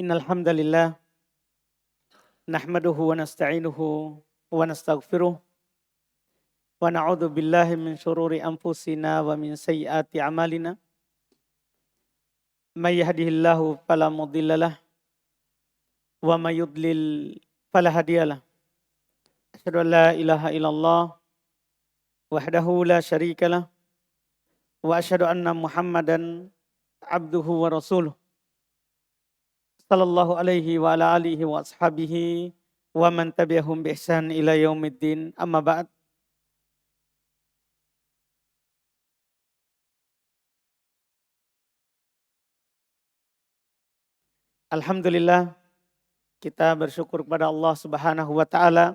Innal hamdalillah nahmaduhu wa nasta'inuhu wa nastaghfiruh wa na'udzu billahi min syururi anfusina wa min sayyiati a'malina. May yahdihillahu fala mudhillalah wa may yudlil fala hadiyalah. Asyhadu an la ilaha illallah wahdahu la syarikalah wa asyhadu anna Muhammadan abduhu wa rasuluh. Sallallahu alaihi wa ala alihi wa ashabihi wa man tabi'ahum bi ihsan ila yaumiddin. Amma ba'd. Alhamdulillah, kita bersyukur kepada Allah Subhanahu wa taala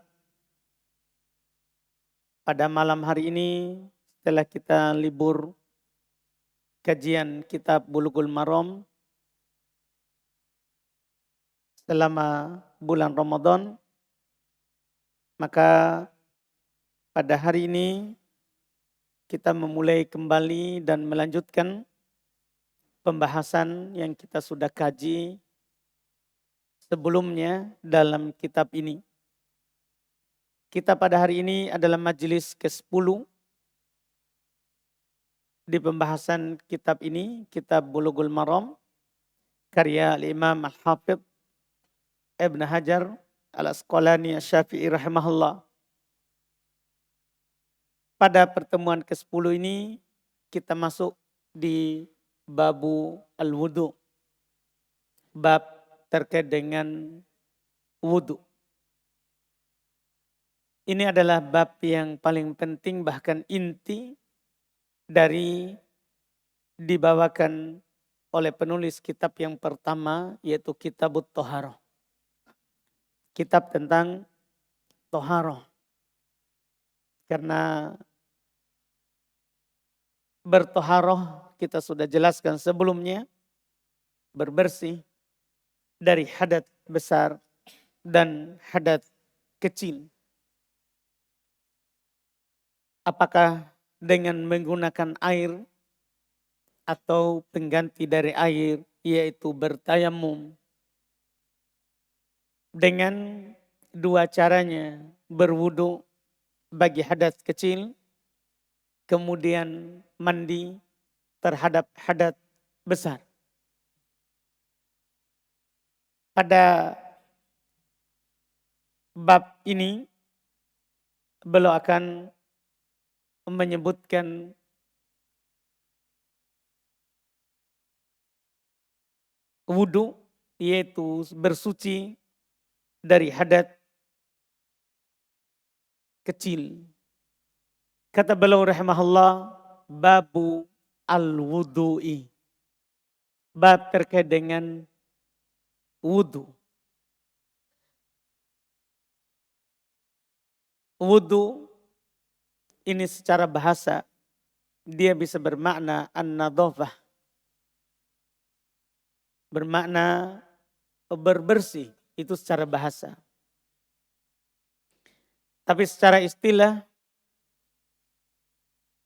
pada malam hari ini setelah kita libur kajian kitab Bulughul Maram selama bulan Ramadan, maka pada hari ini kita memulai kembali dan melanjutkan pembahasan yang kita sudah kaji sebelumnya dalam kitab ini. Kita pada hari ini adalah majelis ke-10 di pembahasan kitab ini, kitab Bulughul Maram, karya Imam Al-Hafidh Ibn Hajar Al-Asqalani Asy-Syafi'i rahimahullah. Pada pertemuan ke-10 ini kita masuk di babu al-wudu, bab terkait dengan wudu. Ini adalah bab yang paling penting, bahkan inti dari dibawakan oleh penulis kitab yang pertama, yaitu Kitabut Thaharah. Kitab tentang Thaharah. Karena berthaharah kita sudah jelaskan sebelumnya, berbersih dari hadat besar dan hadat kecil. Apakah dengan menggunakan air atau pengganti dari air, yaitu bertayamum. Dengan dua caranya, berwudu bagi hadat kecil, kemudian mandi terhadap hadat besar. Pada bab ini beliau akan menyebutkan wudu, yaitu bersuci dari hadat kecil. Kata beliau rahimahullah, babu al-wudu'i, bab terkait dengan wudu. Wudu ini secara bahasa dia bisa bermakna an-nadhafah, bermakna berbersih, itu secara bahasa. Tapi secara istilah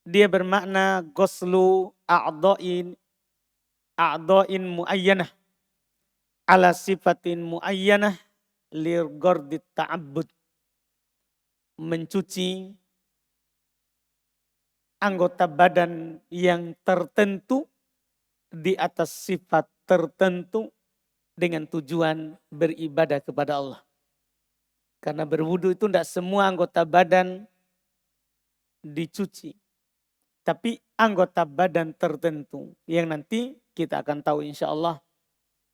dia bermakna ghuslu a'dha'in muayyanah ala sifatin muayyanah lirghardit ta'abbud. Mencuci anggota badan yang tertentu di atas sifat tertentu dengan tujuan beribadah kepada Allah. Karena berwudu itu tidak semua anggota badan dicuci. Tapi anggota badan tertentu yang nanti kita akan tahu insya Allah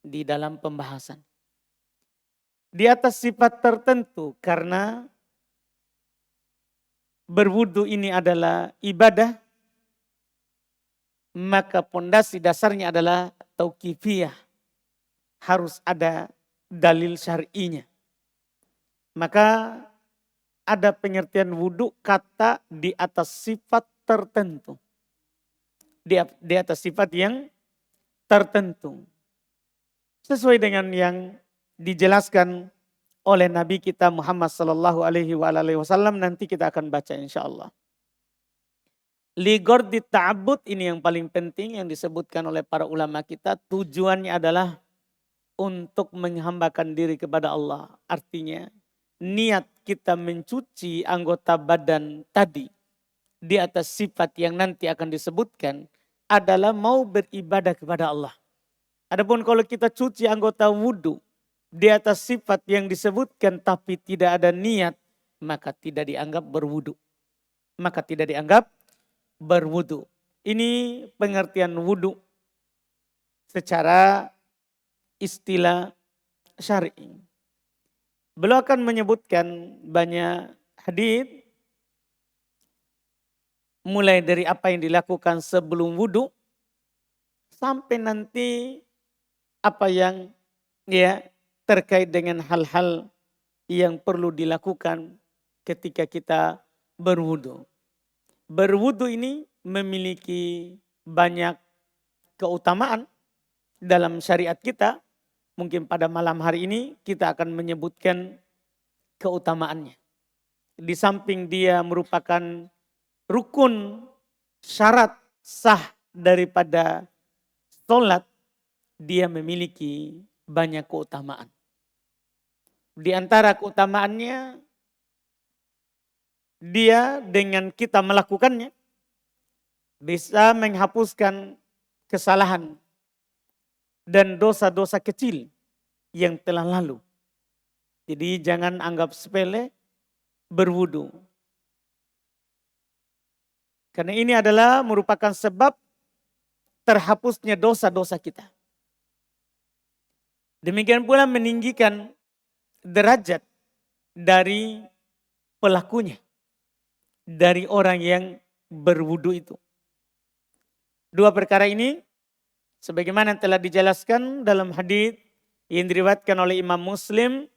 di dalam pembahasan. Di atas sifat tertentu, karena berwudu ini adalah ibadah, maka pondasi dasarnya adalah tauqifiyah. Harus ada dalil syar'inya. Maka ada pengertian wudu kata di atas sifat tertentu. Di atas sifat yang tertentu. Sesuai dengan yang dijelaskan oleh Nabi kita Muhammad sallallahu alaihi wasallam, nanti kita akan baca insyaallah. Lighardit ta'abbud ini yang paling penting yang disebutkan oleh para ulama kita, tujuannya adalah untuk menghambakan diri kepada Allah. Artinya niat kita mencuci anggota badan tadi di atas sifat yang nanti akan disebutkan adalah mau beribadah kepada Allah. Adapun kalau kita cuci anggota wudhu di atas sifat yang disebutkan tapi tidak ada niat, maka tidak dianggap berwudhu. Maka tidak dianggap berwudhu. Ini pengertian wudhu secara istilah syar'i. Beliau akan menyebutkan banyak hadis mulai dari apa yang dilakukan sebelum wudhu sampai nanti apa yang terkait dengan hal-hal yang perlu dilakukan ketika kita berwudhu. Berwudhu ini memiliki banyak keutamaan dalam syariat kita. Mungkin pada malam hari ini kita akan menyebutkan keutamaannya. Di samping dia merupakan rukun syarat sah daripada sholat, dia memiliki banyak keutamaan. Di antara keutamaannya, dia dengan kita melakukannya bisa menghapuskan kesalahan dan dosa-dosa kecil yang telah lalu. Jadi jangan anggap sepele berwudu. Karena ini adalah merupakan sebab terhapusnya dosa-dosa kita. Demikian pula meninggikan derajat dari pelakunya, dari orang yang berwudu itu. Dua perkara ini sebagaimana telah dijelaskan dalam hadis yang diriwayatkan oleh Imam Muslim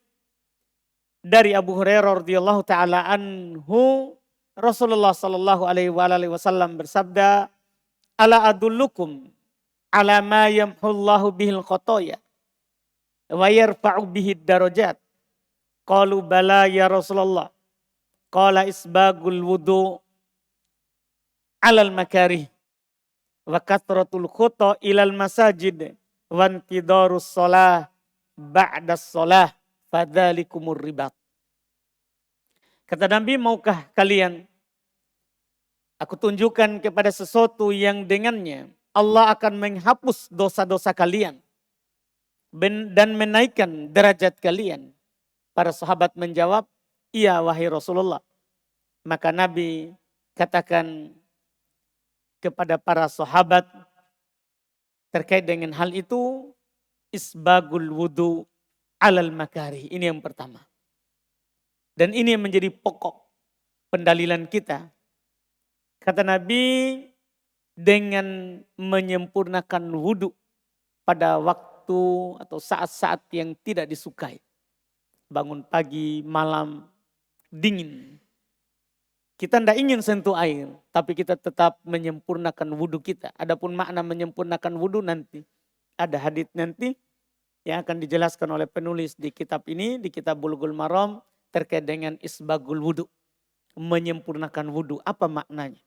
dari Abu Hurairah radhiyallahu taala anhu, Rasulullah sallallahu alaihi wasallam bersabda, "Ala adullukum ala ma yamhullahu bihil khotoya wa yarfa'u bihid darajat." Qalu bala ya Rasulullah. Qala isbagul wudu alal makarih wa kathratul khuta ilal masajid wa intidarus shalah ba'das shalah fadzalikumur ribat. Kata Nabi, maukah kalian aku tunjukkan kepada sesuatu yang dengannya Allah akan menghapus dosa-dosa kalian dan menaikkan derajat kalian? Para sahabat menjawab, iya wahai Rasulullah. Maka Nabi katakan kepada para sahabat terkait dengan hal itu, isbagul wudu alal makarih. Ini yang pertama. Dan ini yang menjadi pokok pendalilan kita. Kata Nabi, dengan menyempurnakan wudu pada waktu atau saat-saat yang tidak disukai. Bangun pagi, malam, dingin. Kita tidak ingin sentuh air, tapi kita tetap menyempurnakan wudu kita. Adapun makna menyempurnakan wudu nanti, ada hadits nanti yang akan dijelaskan oleh penulis di kitab ini, di kitab Bulughul Maram, terkait dengan isbagul wudu. Menyempurnakan wudu, apa maknanya?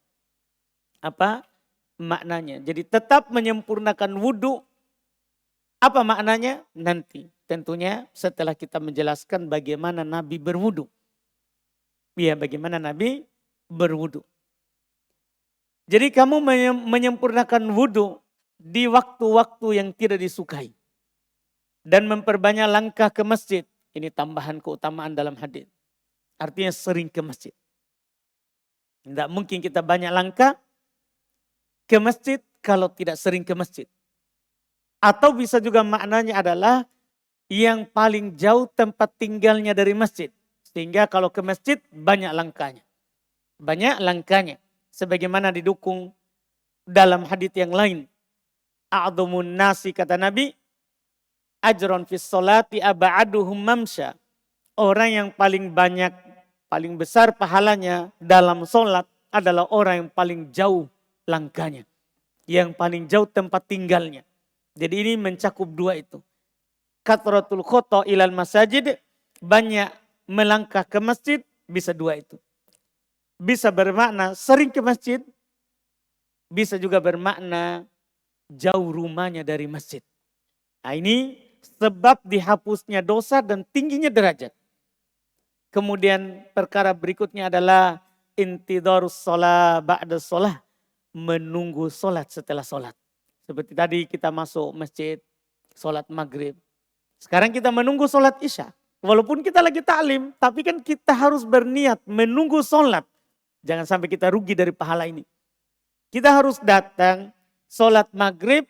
Apa maknanya? Jadi tetap menyempurnakan wudu, apa maknanya? Nanti tentunya setelah kita menjelaskan bagaimana Nabi berwudu. Ya, bagaimana Nabi berwudu. Jadi kamu menyempurnakan wudu di waktu-waktu yang tidak disukai. Dan memperbanyak langkah ke masjid. Ini tambahan keutamaan dalam hadis. Artinya sering ke masjid. Tidak mungkin kita banyak langkah ke masjid kalau tidak sering ke masjid. Atau bisa juga maknanya adalah yang paling jauh tempat tinggalnya dari masjid. Sehingga kalau ke masjid banyak langkahnya. Banyak langkahnya. Sebagaimana didukung dalam hadits yang lain. A'dhamun nasi kata Nabi, ajron fis sholati aba'aduhum mamsya. Orang yang paling banyak, paling besar pahalanya dalam sholat adalah orang yang paling jauh langkahnya. Yang paling jauh tempat tinggalnya. Jadi ini mencakup dua itu. Kathratul khoto ilal masajid, banyak melangkah ke masjid, bisa dua itu. Bisa bermakna sering ke masjid, bisa juga bermakna jauh rumahnya dari masjid. Nah ini sebab dihapusnya dosa dan tingginya derajat. Kemudian perkara berikutnya adalah intidharus shalah ba'da shalah, menunggu sholat setelah sholat. Seperti tadi kita masuk masjid, sholat maghrib. Sekarang kita menunggu sholat isya. Walaupun kita lagi taklim, tapi kan kita harus berniat menunggu sholat. Jangan sampai kita rugi dari pahala ini. Kita harus datang sholat maghrib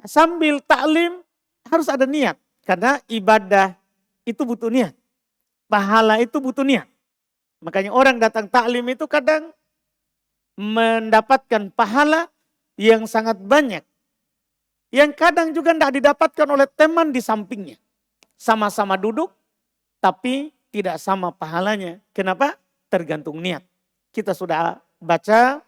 sambil taklim, harus ada niat. Karena ibadah itu butuh niat. Pahala itu butuh niat. Makanya orang datang taklim itu kadang mendapatkan pahala yang sangat banyak. Yang kadang juga tidak didapatkan oleh teman di sampingnya. Sama-sama duduk, tapi tidak sama pahalanya. Kenapa? Tergantung niat. Kita sudah baca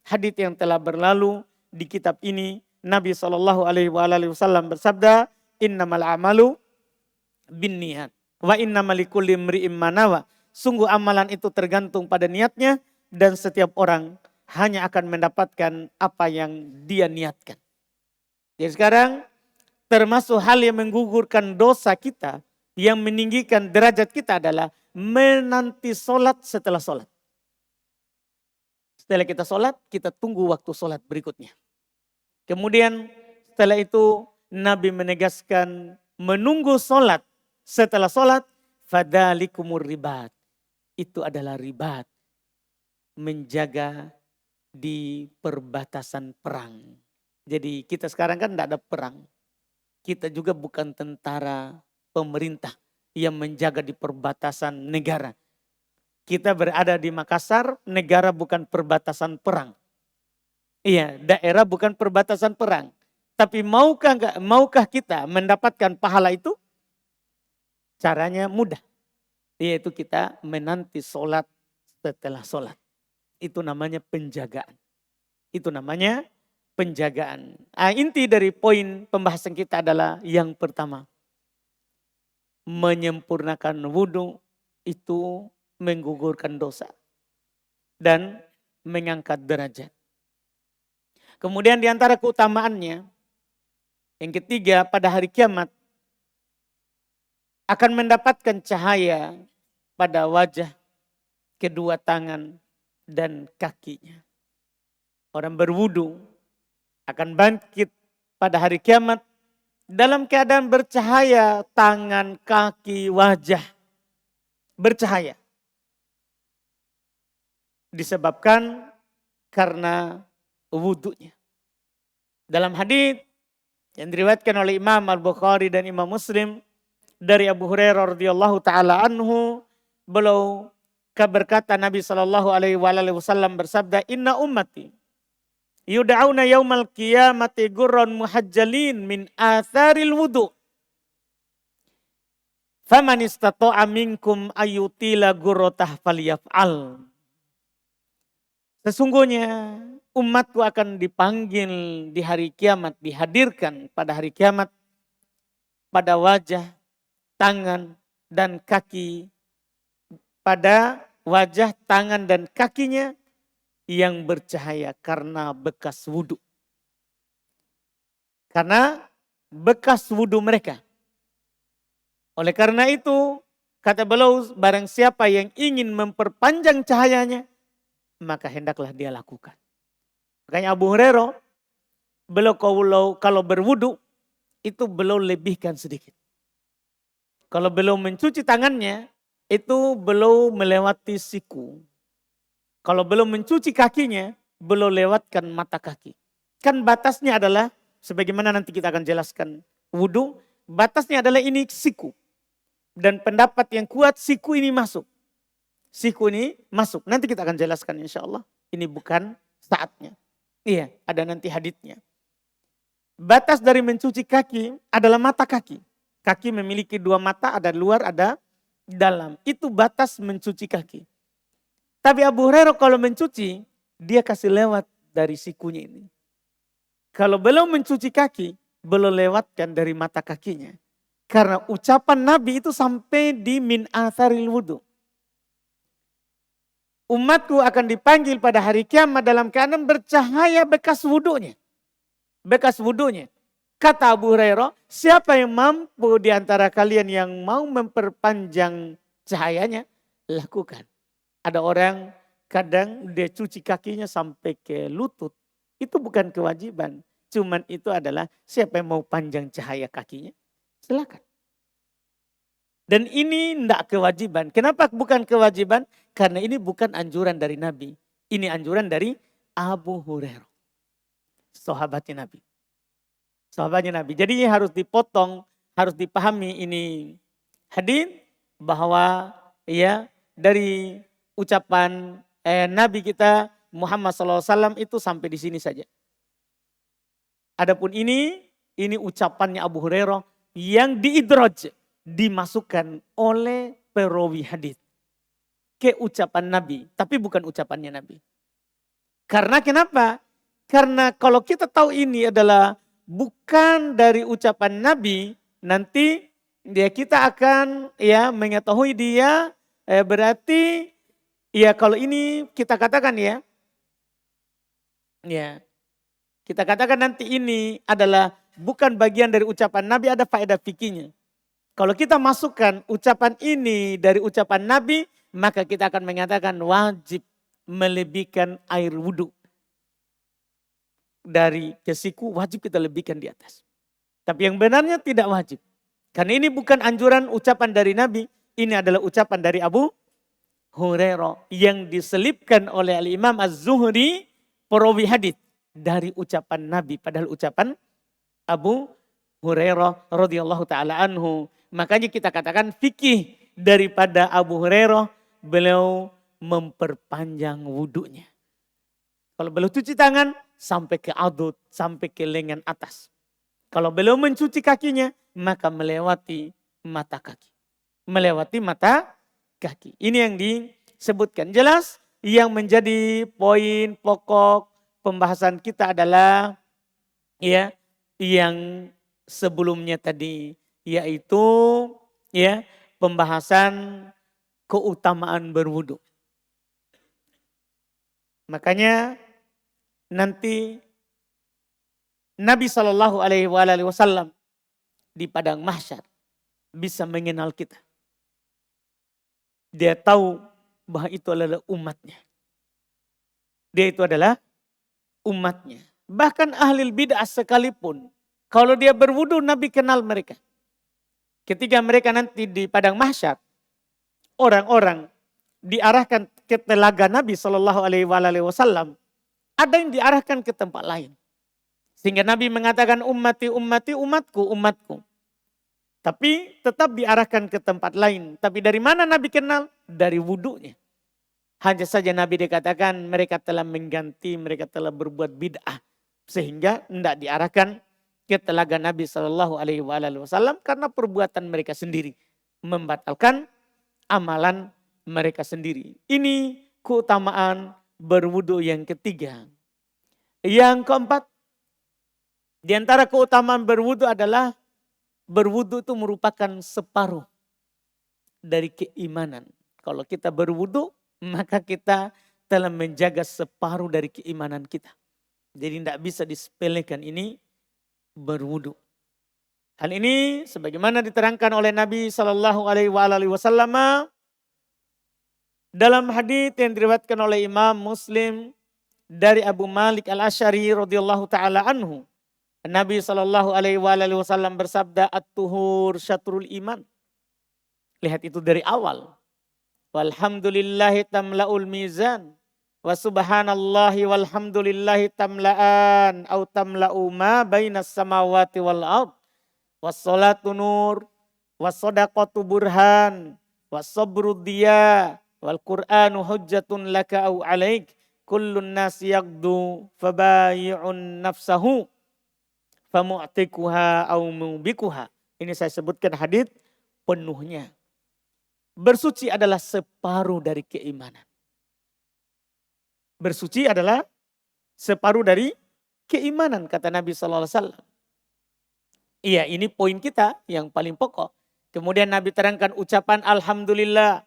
hadits yang telah berlalu di kitab ini. Nabi SAW bersabda, innamal amalu binniyat wa innamal likulli imri'in ma nawa. Sungguh amalan itu tergantung pada niatnya dan setiap orang hanya akan mendapatkan apa yang dia niatkan. Jadi sekarang termasuk hal yang menggugurkan dosa kita, yang meninggikan derajat kita adalah menanti sholat setelah sholat. Setelah kita sholat, kita tunggu waktu sholat berikutnya. Kemudian setelah itu Nabi menegaskan menunggu sholat setelah sholat, fadalikumur ribat. Itu adalah ribat. Menjaga di perbatasan perang. Jadi kita sekarang kan tidak ada perang. Kita juga bukan tentara pemerintah yang menjaga di perbatasan negara. Kita berada di Makassar, negara bukan perbatasan perang. Iya, daerah bukan perbatasan perang. Tapi maukah kita mendapatkan pahala itu? Caranya mudah. Yaitu kita menanti sholat setelah sholat. Itu namanya penjagaan. Itu namanya penjagaan. Inti dari poin pembahasan kita adalah yang pertama. Menyempurnakan wudhu itu menggugurkan dosa. Dan mengangkat derajat. Kemudian di antara keutamaannya. Yang ketiga, pada hari kiamat. Akan mendapatkan cahaya pada wajah, kedua tangan, dan kakinya. Orang berwudu akan bangkit pada hari kiamat dalam keadaan bercahaya, tangan, kaki, wajah. Bercahaya. Disebabkan karena wudunya. Dalam hadits yang diriwayatkan oleh Imam Al-Bukhari dan Imam Muslim dari Abu Hurairah radhiyallahu taala anhu, beliau berkata Nabi SAW bersabda, inna ummati yud'auna yaumal qiyamati gurran muhajjalin min atharil wudu. Faman istata'a minkum ayyutila gurratah falyaf'al. Sesungguhnya umatku akan dipanggil di hari kiamat, dihadirkan pada hari kiamat pada wajah, tangan, dan kaki. Pada wajah, tangan, dan kakinya yang bercahaya karena bekas wudhu. Karena bekas wudhu mereka. Oleh karena itu, kata beliau, barang siapa yang ingin memperpanjang cahayanya, maka hendaklah dia lakukan. Makanya Abu Hurairah, beliau kalau berwudhu, itu beliau lebihkan sedikit. Kalau beliau mencuci tangannya, itu beliau melewati siku. Kalau belum mencuci kakinya, belum lewatkan mata kaki. Kan batasnya adalah, sebagaimana nanti kita akan jelaskan wudhu, batasnya adalah ini siku. Dan pendapat yang kuat, siku ini masuk. Siku ini masuk. Nanti kita akan jelaskan insya Allah. Ini bukan saatnya. Iya, ada nanti haditsnya. Batas dari mencuci kaki adalah mata kaki. Kaki memiliki dua mata, ada luar, ada dalam. Itu batas mencuci kaki. Tapi Abu Hurairah kalau mencuci, dia kasih lewat dari sikunya ini. Kalau belum mencuci kaki, belum lewatkan dari mata kakinya. Karena ucapan Nabi itu sampai di min atharil wudu. Umatku akan dipanggil pada hari kiamat dalam keadaan bercahaya bekas wudunya. Bekas wudunya. Kata Abu Hurairah, siapa yang mampu di antara kalian yang mau memperpanjang cahayanya, lakukan. Ada orang kadang dia cuci kakinya sampai ke lutut. Itu bukan kewajiban. Cuman itu adalah siapa yang mau panjang cahaya kakinya, silakan. Dan ini tidak kewajiban. Kenapa bukan kewajiban? Karena ini bukan anjuran dari Nabi. Ini anjuran dari Abu Hurairah. Sahabatnya Nabi. Sahabatnya Nabi. Jadi harus dipotong, harus dipahami ini hadis bahwa ya dari ucapan Nabi kita Muhammad SAW itu sampai di sini saja. Adapun ini ucapannya Abu Hurairah yang diidraj, dimasukkan oleh perawi hadis ke ucapan Nabi, tapi bukan ucapannya Nabi. Karena kenapa? Karena kalau kita tahu ini adalah bukan dari ucapan Nabi, nanti kita akan ya mengetahui dia berarti ya kalau ini kita katakan ya kita katakan nanti ini adalah bukan bagian dari ucapan Nabi, ada faedah fikihnya. Kalau kita masukkan ucapan ini dari ucapan Nabi, maka kita akan mengatakan wajib melebihkan air wudhu. Dari ke siku wajib kita lebihkan di atas. Tapi yang benarnya tidak wajib. Karena ini bukan anjuran ucapan dari Nabi, ini adalah ucapan dari Abu Hurairah yang diselipkan oleh Al-Imam Az-Zuhri, perawi hadis dari ucapan Nabi, padahal ucapan Abu Hurairah radhiyallahu taala anhu. Makanya kita katakan fikih daripada Abu Hurairah, beliau memperpanjang wudunya. Kalau beliau cuci tangan sampai ke adud, sampai ke lengan atas. Kalau beliau mencuci kakinya, maka melewati mata kaki. Melewati mata kaki. Ini yang disebutkan. Jelas yang menjadi poin pokok pembahasan kita adalah ya yang sebelumnya tadi, yaitu ya pembahasan keutamaan berwudu. Makanya nanti Nabi SAW di padang mahsyar bisa mengenal kita. Dia tahu bahwa itu adalah umatnya. Dia itu adalah umatnya. Bahkan ahli bid'ah sekalipun, kalau dia berwudu Nabi kenal mereka. Ketika mereka nanti di padang mahsyar, orang-orang diarahkan ke telaga Nabi SAW, ada yang diarahkan ke tempat lain. Sehingga Nabi mengatakan ummati, ummati, umatku, umatku. Tapi tetap diarahkan ke tempat lain. Tapi dari mana Nabi kenal? Dari wudunya. Hanya saja Nabi dikatakan mereka telah mengganti, mereka telah berbuat bid'ah. Sehingga tidak diarahkan ke telaga Nabi SAW karena perbuatan mereka sendiri. Membatalkan amalan mereka sendiri. Ini keutamaan berwudu yang ketiga. Yang keempat, di antara keutamaan berwudu adalah berwudu itu merupakan separuh dari keimanan. Kalau kita berwudu, maka kita telah menjaga separuh dari keimanan kita. Jadi tidak bisa disepelekan ini berwudu. Hal ini sebagaimana diterangkan oleh Nabi SAW dalam hadits yang diriwayatkan oleh Imam Muslim dari Abu Malik Al-Asy'ari radhiyallahu taala anhu. Nabi SAW bersabda, at-tuhur syatrul iman. Lihat itu dari awal. Walhamdulillahi tamla'ul mizan. Wa subhanallahi walhamdulillahi tamla'an. Au tamla'u ma bainas samawati wal ard. Wassalatu nur. Wassadaqatu burhan. Wassabru diya. Wal qur'anu hujjatun laka au alaik. Kullun nasi yagdu fabayi'un nafsahu. Famu'tikuha au mubikuha. Ini saya sebutkan hadits penuhnya. Bersuci adalah separuh dari keimanan. Bersuci adalah separuh dari keimanan kata Nabi SAW. Iya, ini poin kita yang paling pokok. Kemudian Nabi terangkan ucapan alhamdulillah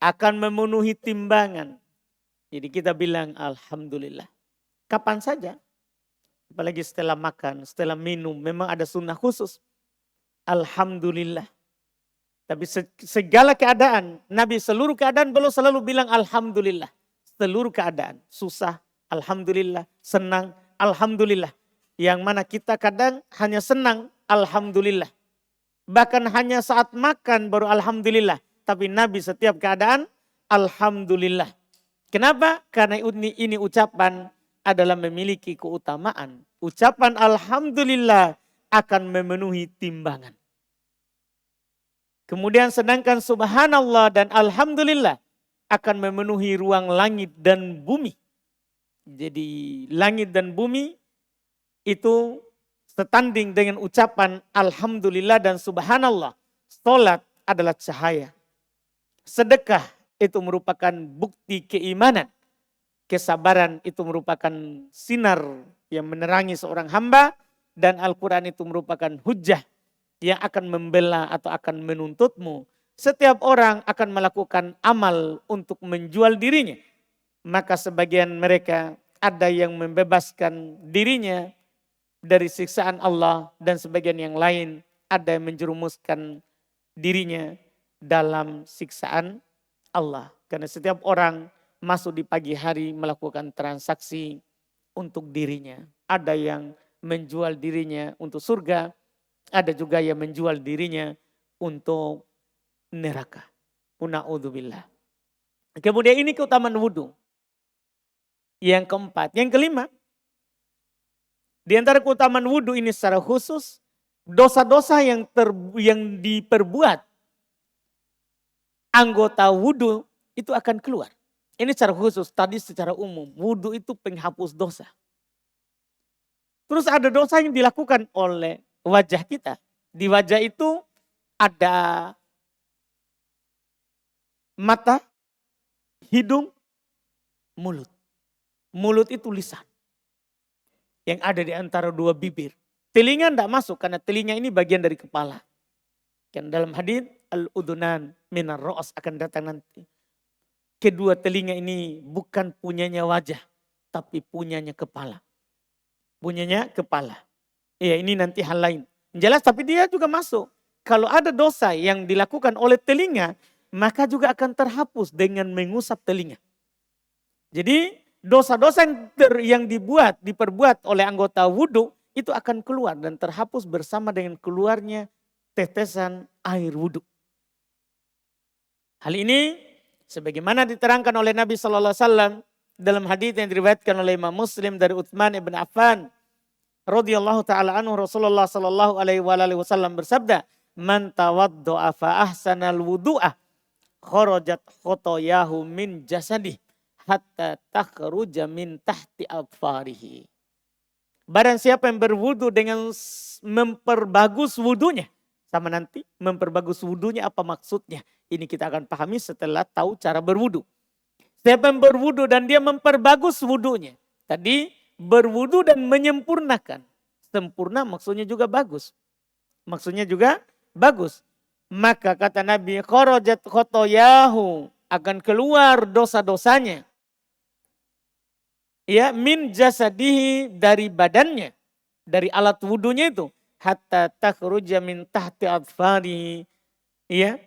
akan memenuhi timbangan. Jadi kita bilang alhamdulillah. Kapan saja. Apalagi setelah makan, setelah minum, memang ada sunnah khusus. Alhamdulillah. Tapi segala keadaan, Nabi seluruh keadaan beliau selalu bilang Alhamdulillah. Seluruh keadaan, susah, Alhamdulillah, senang, Alhamdulillah. Yang mana kita kadang hanya senang, Alhamdulillah. Bahkan hanya saat makan baru Alhamdulillah. Tapi Nabi setiap keadaan, Alhamdulillah. Kenapa? Karena ini ucapan adalah memiliki keutamaan. Ucapan Alhamdulillah akan memenuhi timbangan. Kemudian sedangkan subhanallah dan alhamdulillah akan memenuhi ruang langit dan bumi. Jadi langit dan bumi itu setanding dengan ucapan alhamdulillah dan subhanallah. Salat adalah cahaya. Sedekah itu merupakan bukti keimanan. Kesabaran itu merupakan sinar yang menerangi seorang hamba. Dan Al-Quran itu merupakan hujjah yang akan membela atau akan menuntutmu. Setiap orang akan melakukan amal untuk menjual dirinya. Maka sebagian mereka ada yang membebaskan dirinya dari siksaan Allah. Dan sebagian yang lain ada yang menjerumuskan dirinya dalam siksaan Allah. Karena setiap orang masuk di pagi hari melakukan transaksi untuk dirinya. Ada yang menjual dirinya untuk surga. Ada juga yang menjual dirinya untuk neraka. Na'udzubillah. Kemudian ini keutamaan wudhu. Yang keempat. Yang kelima. Di antara keutamaan wudhu ini secara khusus. Dosa-dosa yang diperbuat. Anggota wudhu itu akan keluar. Ini secara khusus. Tadi secara umum. Wudhu itu penghapus dosa. Terus ada dosa yang dilakukan oleh wajah kita. Di wajah itu ada mata, hidung, mulut. Mulut itu lisan. Yang ada di antara dua bibir. Telinga tidak masuk karena telinga ini bagian dari kepala. Kan dalam hadits al-udunan minar ro'as akan datang nanti. Kedua telinga ini bukan punyanya wajah. Tapi punyanya kepala. Punyanya kepala. Iya ini nanti hal lain. Jelas tapi dia juga masuk. Kalau ada dosa yang dilakukan oleh telinga. Maka juga akan terhapus dengan mengusap telinga. Jadi dosa-dosa yang diperbuat oleh anggota wudhu. Itu akan keluar dan terhapus bersama dengan keluarnya tetesan air wudhu. Hal ini sebagaimana diterangkan oleh Nabi SAW. Dalam hadits yang diriwayatkan oleh Imam Muslim dari Utsman ibn Affan radhiyallahu taala anhu, Rasulullah sallallahu alaihi wasallam bersabda, "Man tawaddo'a fa ahsanal wudu'a kharajat khotoyahu min jasadih hatta takhruja min tahti adfarihi." Barang siapa yang berwudu dengan memperbagus wudunya. Sama nanti memperbagus wudunya apa maksudnya. Ini kita akan pahami setelah tahu cara berwudu. Siapa yang berwudu dan dia memperbagus wudunya. Tadi berwudu dan menyempurnakan. Sempurna maksudnya juga bagus. Maksudnya juga bagus. Maka kata Nabi, kharajat khotoyahu, akan keluar dosa-dosanya. Ya, min jasadihi, dari badannya. Dari alat wudunya itu. Hatta takhruja min tahti adfarihi. Ya,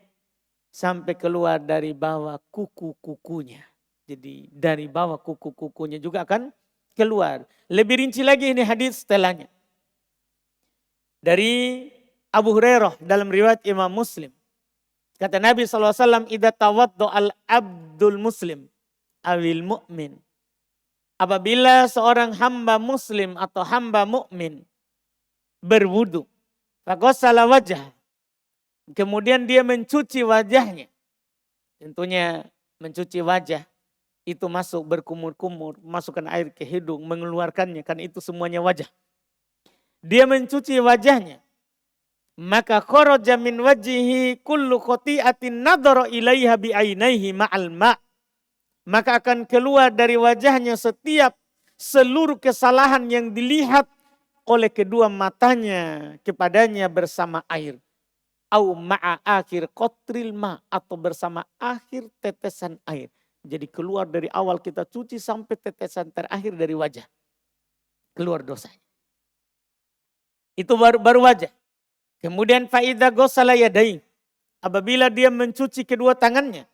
sampai keluar dari bawah kuku-kukunya. Jadi dari bawah kuku-kukunya juga akan keluar. Lebih rinci lagi ini hadis setelahnya. Dari Abu Hurairah dalam riwayat Imam Muslim. Kata Nabi SAW, "Idza tawaddo'al abdul muslim awil mu'min." Apabila seorang hamba muslim atau hamba mukmin berwudu, faghassala wajah. Kemudian dia mencuci wajahnya. Tentunya mencuci wajah. Itu masuk berkumur-kumur, masukkan air ke hidung, mengeluarkannya, kan itu semuanya wajah. Dia mencuci wajahnya. Maka kharaja min wajhihi kullu khati'atin nadhara ilaiha bi'ainaihi ma'al ma'. Maka akan keluar dari wajahnya setiap seluruh kesalahan yang dilihat oleh kedua matanya kepadanya bersama air. Au ma'a akhir qatril ma', atau bersama akhir tetesan air. Jadi keluar dari awal kita cuci sampai tetesan terakhir dari wajah. Keluar dosanya. Itu baru wajah. Kemudian faida ghasala yadayhi. Apabila dia mencuci kedua tangannya.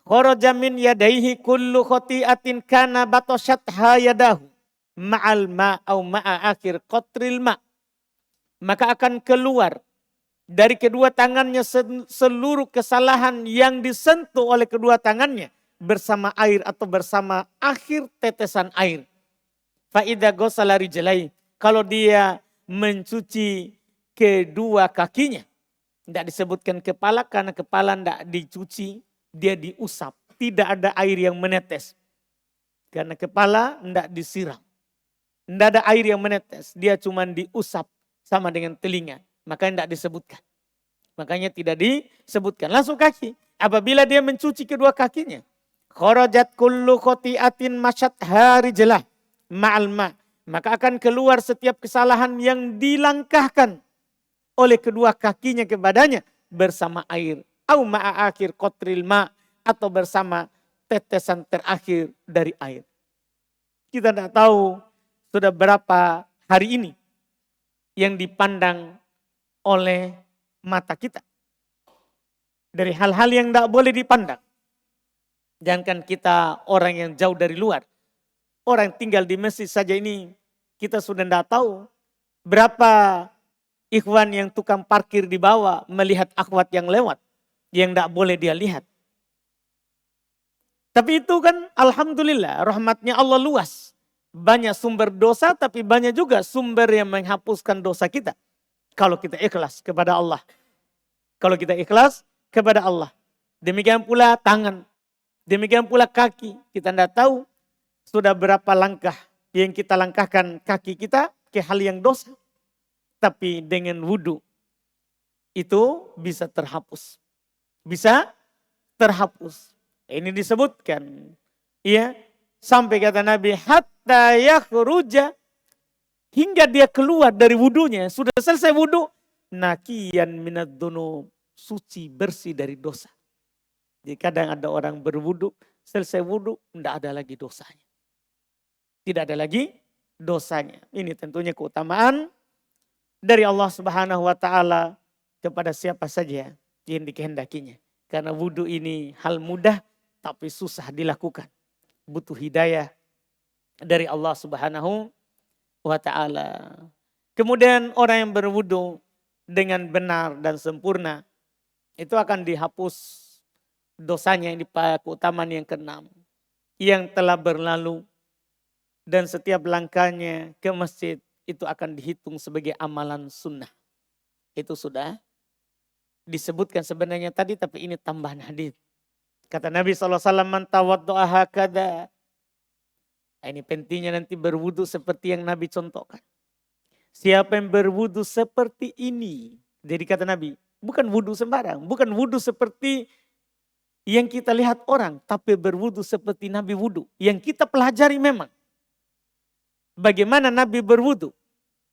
Kharaja min yadayhi kullu khati'atin kana batoshatha yadahu. Ma'al ma'au ma'a akhir qatril ma'. Maka akan keluar dari kedua tangannya seluruh kesalahan yang disentuh oleh kedua tangannya. Bersama air atau bersama akhir tetesan air. Faida ghasala rijlaihi. Kalau dia mencuci kedua kakinya. Tidak disebutkan kepala karena kepala tidak dicuci. Dia diusap. Tidak ada air yang menetes. Karena kepala tidak disiram. Tidak ada air yang menetes. Dia cuma diusap sama dengan telinga. Makanya tidak disebutkan. Makanya tidak disebutkan. Langsung kaki. Apabila dia mencuci kedua kakinya. Kharajat kullu khoti'atin masyatha rijlah ma'al ma'. Maka akan keluar setiap kesalahan yang dilangkahkan oleh kedua kakinya kepadanya bersama air. Au ma'a akhir qatril ma' atau bersama tetesan terakhir dari air. Kita tidak tahu sudah berapa hari ini yang dipandang oleh mata kita. Dari hal-hal yang tidak boleh dipandang. Jangankan kita orang yang jauh dari luar. Orang yang tinggal di masjid saja ini kita sudah tidak tahu berapa ikhwan yang tukang parkir di bawah melihat akhwat yang lewat. Yang tidak boleh dia lihat. Tapi itu kan alhamdulillah rahmatnya Allah luas. Banyak sumber dosa tapi banyak juga sumber yang menghapuskan dosa kita. Kalau kita ikhlas kepada Allah. Kalau kita ikhlas kepada Allah. Demikian pula tangan. Demikian pula kaki. Kita tidak tahu sudah berapa langkah yang kita langkahkan kaki kita ke hal yang dosa. Tapi dengan wudhu itu bisa terhapus. Bisa terhapus. Ini disebutkan. Ya, sampai kata Nabi hatta yakhruja, hingga dia keluar dari wudhunya. Sudah selesai wudhu. Nakiyan minad dunub, suci bersih dari dosa. Jadi kadang ada orang berwudhu, selesai wudhu, tidak ada lagi dosanya. Tidak ada lagi dosanya. Ini tentunya keutamaan dari Allah Subhanahu wa Ta'ala kepada siapa saja yang dikehendakinya. Karena wudhu ini hal mudah tapi susah dilakukan. Butuh hidayah dari Allah Subhanahu wa Ta'ala. Kemudian orang yang berwudhu dengan benar dan sempurna itu akan dihapus dosanya. Ini keutamaan yang keenam. Yang telah berlalu dan setiap langkahnya ke masjid itu akan dihitung sebagai amalan sunnah. Itu sudah disebutkan sebenarnya tadi tapi ini tambahan hadis. Kata Nabi SAW, man tawaddu'a hakadha. Ini pentingnya nanti berwudu seperti yang Nabi contohkan. Siapa yang berwudu seperti ini. Jadi kata Nabi, bukan wudu sembarang. Bukan wudu seperti yang kita lihat orang. Tapi berwudu seperti Nabi wudu. Yang kita pelajari memang. Bagaimana Nabi berwudu.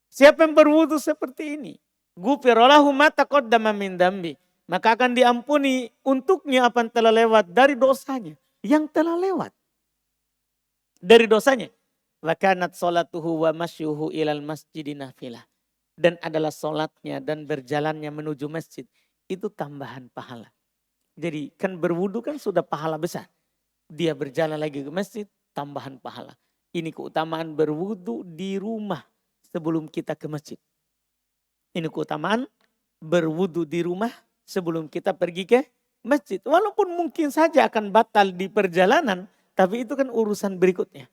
Siapa yang berwudu seperti ini. Ghufira lahu ma taqaddama min dambi. Maka akan diampuni untuknya apa yang telah lewat dari dosanya. Yang telah lewat. Dari dosanya. Wa kanat sholatuhu wa masyuhu ilal masjidi nafilah. Dan adalah sholatnya dan berjalannya menuju masjid. Itu tambahan pahala. Jadi kan berwudu kan sudah pahala besar. Dia berjalan lagi ke masjid, tambahan pahala. Ini keutamaan berwudu di rumah sebelum kita ke masjid. Ini keutamaan berwudu di rumah sebelum kita pergi ke masjid. Walaupun mungkin saja akan batal di perjalanan, tapi itu kan urusan berikutnya.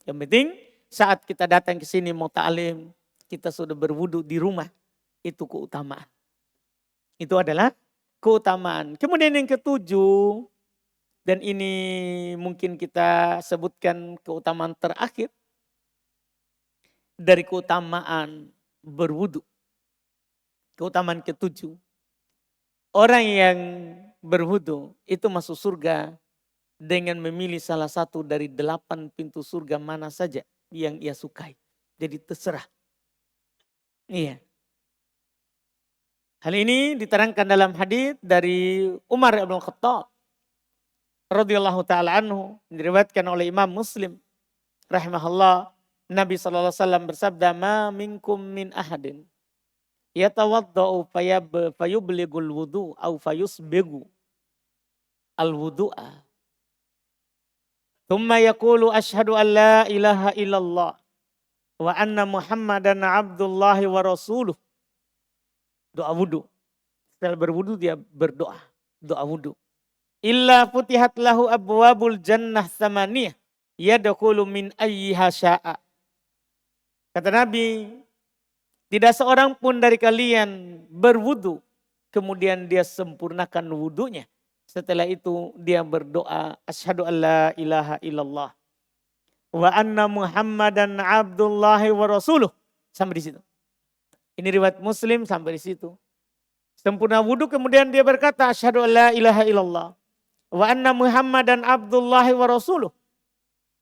Yang penting saat kita datang ke sini mau ta'lim, kita sudah berwudu di rumah. Itu keutamaan. Itu adalah keutamaan. Kemudian yang ketujuh, dan ini mungkin kita sebutkan keutamaan terakhir dari keutamaan berwudu. Keutamaan ketujuh. Orang yang berwudu itu masuk surga dengan memilih salah satu dari 8 pintu surga mana saja yang ia sukai. Jadi terserah. Iya. Hal ini diterangkan dalam hadis dari Umar bin Khattab radhiyallahu taala anhu, diriwayatkan oleh Imam Muslim rahimahullah. Nabi sallallahu alaihi wasallam bersabda, "Ma minkum min ahadin yatawaddau fayubligul wudu au fayusbigu al wudu'a. Thumma yaqulu asyhadu an la ilaha illallah wa anna Muhammadan abdullahi wa rasuluh. Doa wudu. Setelah berwudu dia berdoa. Doa wudu. Illa futihat lahu abwabul jannah samaniyah. Yadkhulu min ayyiha sya'a. Kata Nabi, tidak seorang pun dari kalian berwudu. Kemudian dia sempurnakan wudunya. Setelah itu dia berdoa. Asyhadu an la ilaha illallah. Wa anna Muhammadan abdullahi wa rasuluh. Sampai di situ. Ini riwayat Muslim sampai di situ. Sempurna wudu kemudian dia berkata asyhadu an la ilaha illallah wa anna Muhammadan abdullahi wa rasuluh.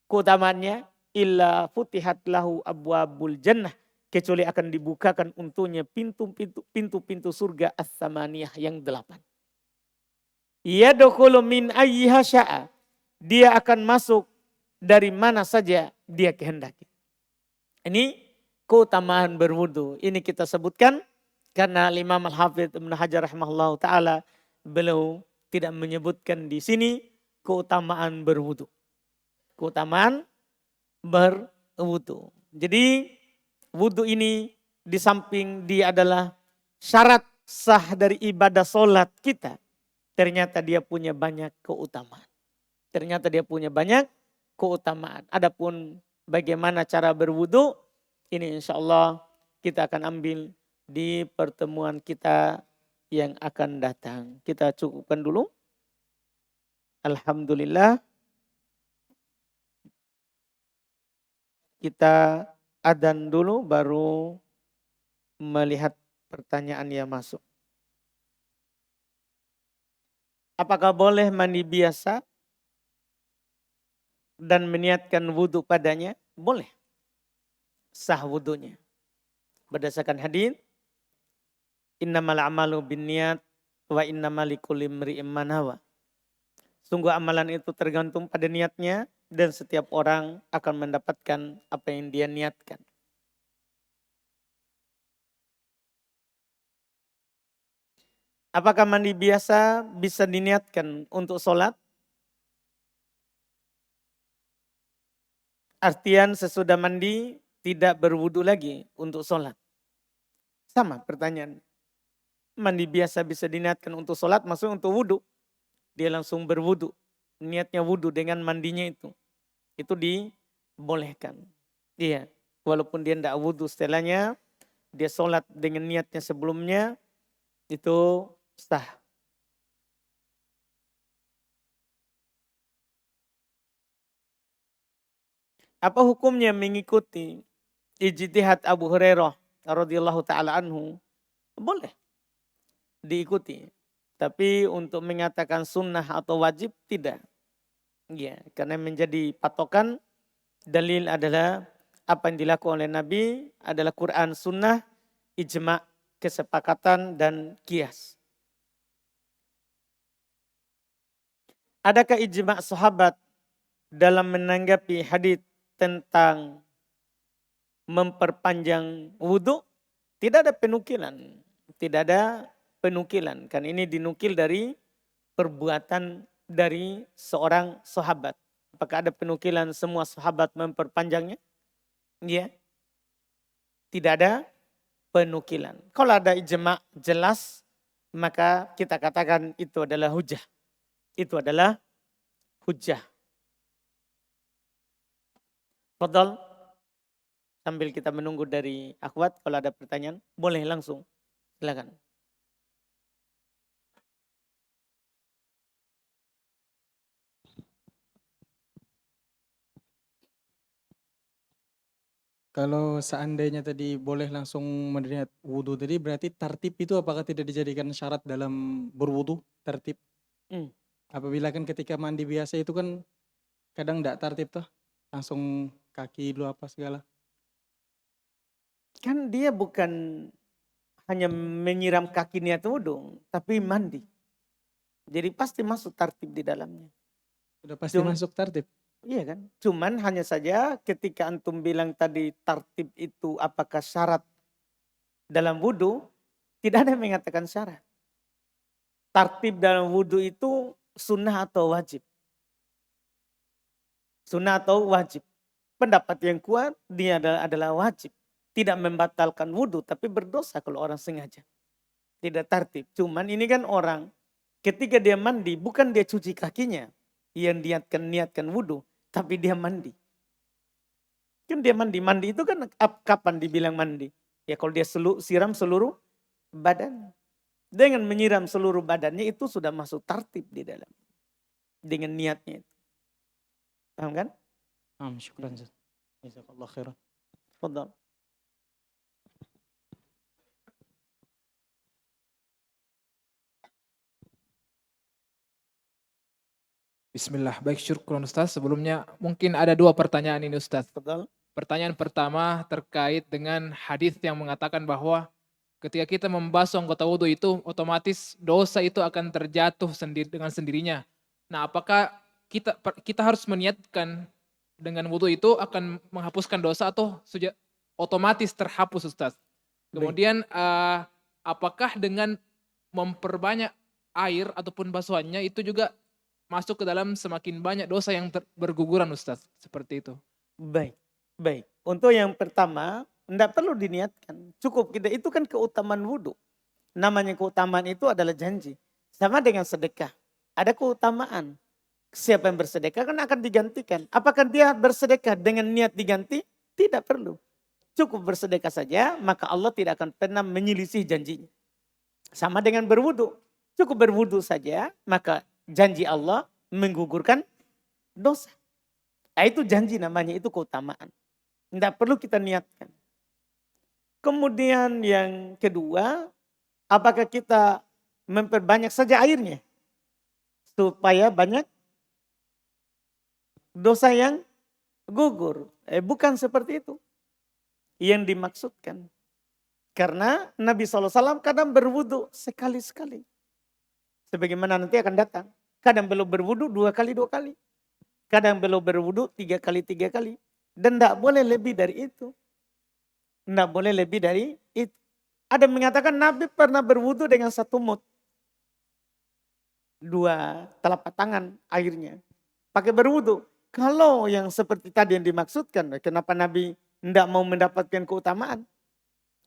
Keutamaannya illa futihat lahu abwabul jannah, kecuali akan dibukakan untuknya pintu-pintu surga as-samaniyah yang 8. Yadkhulu min ayyiha sya'a. Dia akan masuk dari mana saja dia kehendaki. Ini keutamaan berwudu. Ini kita sebutkan karena Imam Al-Hafidz Ibnu Hajar rahimahullah taala beliau tidak menyebutkan di sini keutamaan berwudu. Keutamaan berwudu. Jadi wudu ini di samping dia adalah syarat sah dari ibadah sholat kita. Ternyata dia punya banyak keutamaan. Adapun bagaimana cara berwudu, ini insya Allah kita akan ambil di pertemuan kita yang akan datang. Kita cukupkan dulu. Alhamdulillah. Kita adzan dulu baru melihat pertanyaan yang masuk. Apakah boleh mandi biasa dan meniatkan wudhu padanya? Boleh. Sah wudhunya. Berdasarkan hadis, innamal a'malu binniyat wa innamal likulli imri'in ma nawa. Sungguh amalan itu tergantung pada niatnya dan setiap orang akan mendapatkan apa yang dia niatkan. Apakah mandi biasa bisa diniatkan untuk sholat? Artian sesudah mandi tidak berwudu lagi untuk sholat. Sama pertanyaan. Mandi biasa bisa diniatkan untuk sholat, maksudnya untuk wudu. Dia langsung berwudu. Niatnya wudu dengan mandinya itu. Itu dibolehkan. Iya. Walaupun dia tidak wudu setelahnya, dia sholat dengan niatnya sebelumnya, itu sah. Apa hukumnya mengikuti ijtihad Abu Hurairah radhiyallahu taala anhu? Boleh diikuti. Tapi untuk mengatakan sunnah atau wajib tidak. Ya, karena menjadi patokan dalil adalah apa yang dilakukan oleh Nabi adalah Quran, sunnah, ijma', kesepakatan dan qiyas. Adakah ijma' sahabat dalam menanggapi hadis tentang memperpanjang wudhu? Tidak ada penukilan. Tidak ada penukilan. Kan ini dinukil dari perbuatan dari seorang sahabat. Apakah ada penukilan semua sahabat memperpanjangnya? Ya. Tidak ada penukilan. Kalau ada ijma' jelas, maka kita katakan itu adalah hujah. Itu adalah hujah. Fadal, sambil kita menunggu dari akhwat, kalau ada pertanyaan, boleh langsung. Silakan. Kalau seandainya tadi boleh langsung meniat wudhu tadi, berarti tartib itu apakah tidak dijadikan syarat dalam berwudhu? Tartib. Apabila kan ketika mandi biasa itu kan kadang tidak tartib tuh. Langsung kaki dulu apa segala. Kan dia bukan hanya menyiram kaki niat wudhu, tapi mandi. Jadi pasti masuk tartib di dalamnya. Sudah pasti masuk tartib. Iya kan? Cuman hanya saja ketika antum bilang tadi tartib itu apakah syarat dalam wudhu, Tidak ada yang mengatakan syarat. Tartib dalam wudhu itu sunnah atau wajib? Sunnah atau wajib? Pendapat yang kuat dia adalah wajib. Tidak membatalkan wudhu tapi berdosa kalau orang sengaja. Tidak tartib. Cuman ini kan orang ketika dia mandi bukan dia cuci kakinya yang niatkan wudhu. Tapi dia mandi. Kan dia mandi itu kan kapan dibilang mandi? Ya kalau dia siram seluruh badan. Dengan menyiram seluruh badannya itu sudah masuk tartib di dalam. Dengan niatnya itu. Paham kan? Syukran. Jazakallah khairan. Fadal. Bismillah, baik syukron Ustaz. Sebelumnya mungkin ada 2 pertanyaan ini Ustaz. Betul. Pertanyaan pertama terkait dengan hadis yang mengatakan bahwa ketika kita membasuh anggota wudhu itu otomatis dosa itu akan terjatuh dengan sendirinya. Nah, apakah kita harus meniatkan dengan wudhu itu akan menghapuskan dosa atau sudah otomatis terhapus Ustaz? Kemudian apakah dengan memperbanyak air ataupun basuhannya itu juga masuk ke dalam semakin banyak dosa yang berguguran Ustaz? Seperti itu. Baik. Untuk yang pertama, tidak perlu diniatkan. Cukup kita, itu kan keutamaan wudhu. Namanya keutamaan itu adalah janji. Sama dengan sedekah. Ada keutamaan. Siapa yang bersedekah kan akan digantikan. Apakah dia bersedekah dengan niat diganti? Tidak perlu. Cukup bersedekah saja, maka Allah tidak akan pernah menyelisih janjinya. Sama dengan berwudhu. Cukup berwudhu saja, maka janji Allah menggugurkan dosa. Nah, itu janji namanya, itu keutamaan. Tidak perlu kita niatkan. Kemudian yang kedua, apakah kita memperbanyak saja airnya? Supaya banyak dosa yang gugur. Bukan seperti itu yang dimaksudkan. Karena Nabi SAW kadang berwudu sekali-sekali. Sebagaimana nanti akan datang. Kadang belum berwudu 2 kali. Kadang belum berwudu 3 kali. Dan tidak boleh lebih dari itu. Tidak boleh lebih dari itu. Ada yang mengatakan Nabi pernah berwudu dengan 1 mut. 2 telapak tangan airnya. Pakai berwudu. Kalau yang seperti tadi yang dimaksudkan, kenapa Nabi tidak mau mendapatkan keutamaan?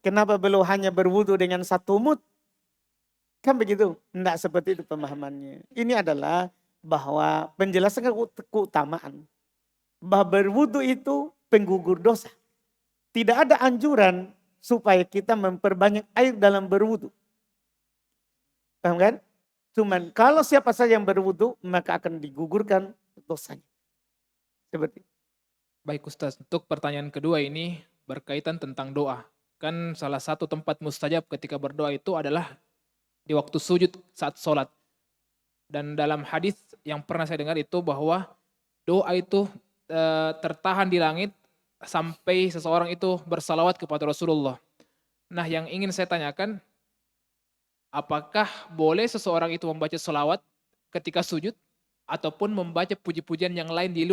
Kenapa beliau hanya berwudu dengan 1 mut? Kan begitu? Tidak seperti itu pemahamannya. Ini adalah bahwa penjelasan keutamaan. Bahwa berwudu itu penggugur dosa. Tidak ada anjuran supaya kita memperbanyak air dalam berwudu. Paham kan? Cuman kalau siapa saja yang berwudu maka akan digugurkan dosanya. Seperti itu. Baik Ustaz, untuk pertanyaan kedua ini berkaitan tentang doa. Kan salah satu tempat mustajab ketika berdoa itu adalah di waktu sujud saat sholat. Dan dalam hadis yang pernah saya dengar itu bahwa doa itu tertahan di langit sampai seseorang itu bersalawat kepada Rasulullah. Nah, yang ingin saya tanyakan, apakah boleh seseorang itu membaca salawat ketika sujud ataupun membaca puji-pujian yang lain di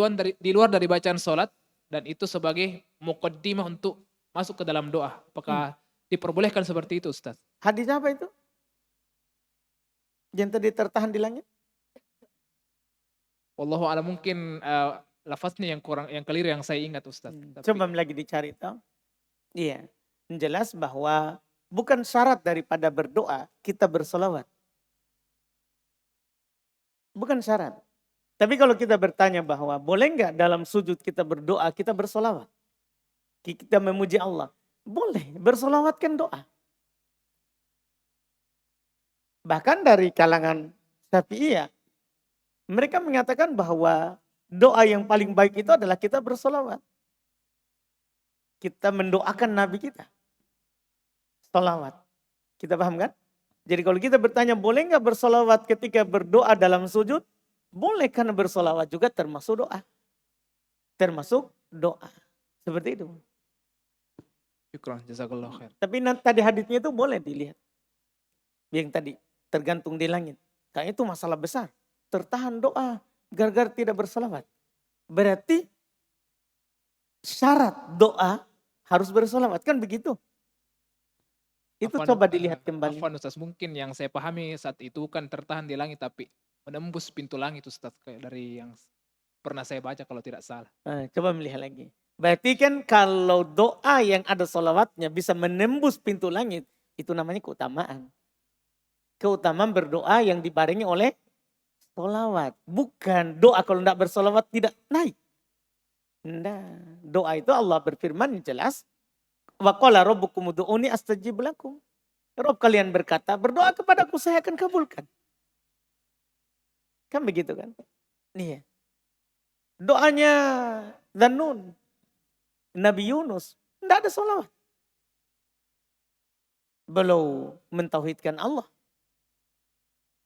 luar dari bacaan salat dan itu sebagai muqaddimah untuk masuk ke dalam doa? Apakah diperbolehkan seperti itu, Ustaz? Hadis apa itu? Yang tadi tertahan di langit? Wallahu a'lam, mungkin lafaznya yang keliru yang saya ingat Ustaz. Coba lagi dicari tahu. Iya. Jelas bahwa bukan syarat daripada berdoa kita bersolawat. Bukan syarat. Tapi kalau kita bertanya bahwa boleh nggak dalam sujud kita berdoa, kita bersolawat. Kita memuji Allah. Boleh, bersolawat kan doa. Bahkan dari kalangan Syafi'iyah, mereka mengatakan bahwa doa yang paling baik itu adalah kita bersolawat. Kita mendoakan Nabi kita. Solawat. Kita paham kan? Jadi kalau kita bertanya boleh nggak bersolawat ketika berdoa dalam sujud? Boleh, karena bersolawat juga termasuk doa. Termasuk doa. Seperti itu. Syukran, jazakallahu khair. Tapi tadi haditsnya itu boleh dilihat. Yang tadi tergantung di langit. Karena itu masalah besar. Tertahan doa gara-gara tidak bersolawat. Berarti syarat doa harus bersolawat, kan begitu? Itu Afwan, coba dilihat kembali. Afwan Ustaz, mungkin yang saya pahami saat itu kan tertahan di langit tapi menembus pintu langit Ustaz, kayak dari yang pernah saya baca kalau tidak salah. Coba melihat lagi. Berarti kan kalau doa yang ada solawatnya bisa menembus pintu langit, itu namanya keutamaan. Keutamaan berdoa yang dibarengi oleh solawat. Bukan doa kalau tidak bersolawat tidak naik. Nah, doa itu Allah berfirman jelas. Wa qala rabbukum ud'uni astajib lakum. Rob kalian berkata, berdoa kepadaku saya akan kabulkan. Kan begitu kan? Iya. Doanya Dzannun, Nabi Yunus, tidak ada sholawat. Belum mentauhidkan Allah.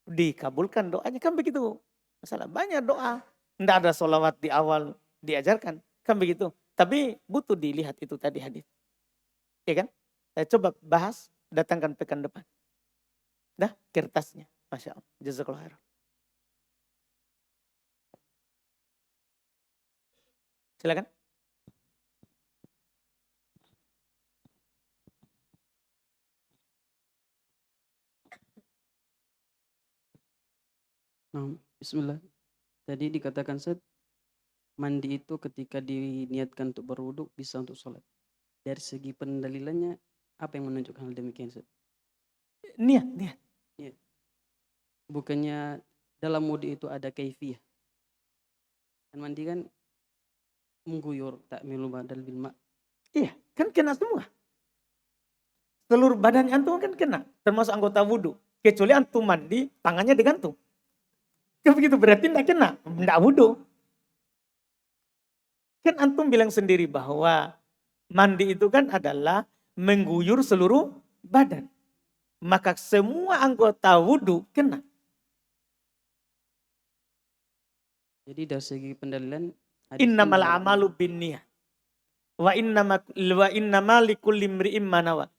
Dikabulkan doanya, kan begitu. Masalah banyak doa. Tidak ada sholawat di awal diajarkan. Kan begitu. Tapi butuh dilihat itu tadi hadis. Ya kan? Saya coba bahas, datangkan pekan depan. Dah kertasnya. Masya Allah. Jazakallah khairan. Silakan. Nah, bismillah. Tadi dikatakan Ustaz, mandi itu ketika diniatkan untuk berwudu bisa untuk sholat. Dari segi pendalilannya, apa yang menunjukkan hal demikian Ustaz? Niat. Bukannya dalam wudu itu ada kaifiyah. Kan mandi kan mengguyur ta'milul badal bil ma'. Iya, kan kena semua. Seluruh badan antum kan kena, termasuk anggota wudhu. Kecuali antum mandi, tangannya digantung. Kan begitu, berarti tidak kena, tidak wudhu. Kan antum bilang sendiri bahwa mandi itu kan adalah mengguyur seluruh badan. Maka semua anggota wudhu kena. Jadi dari segi pendalilan Innamal amalu binniyat. Wa innama likulli imri'in ma nawa.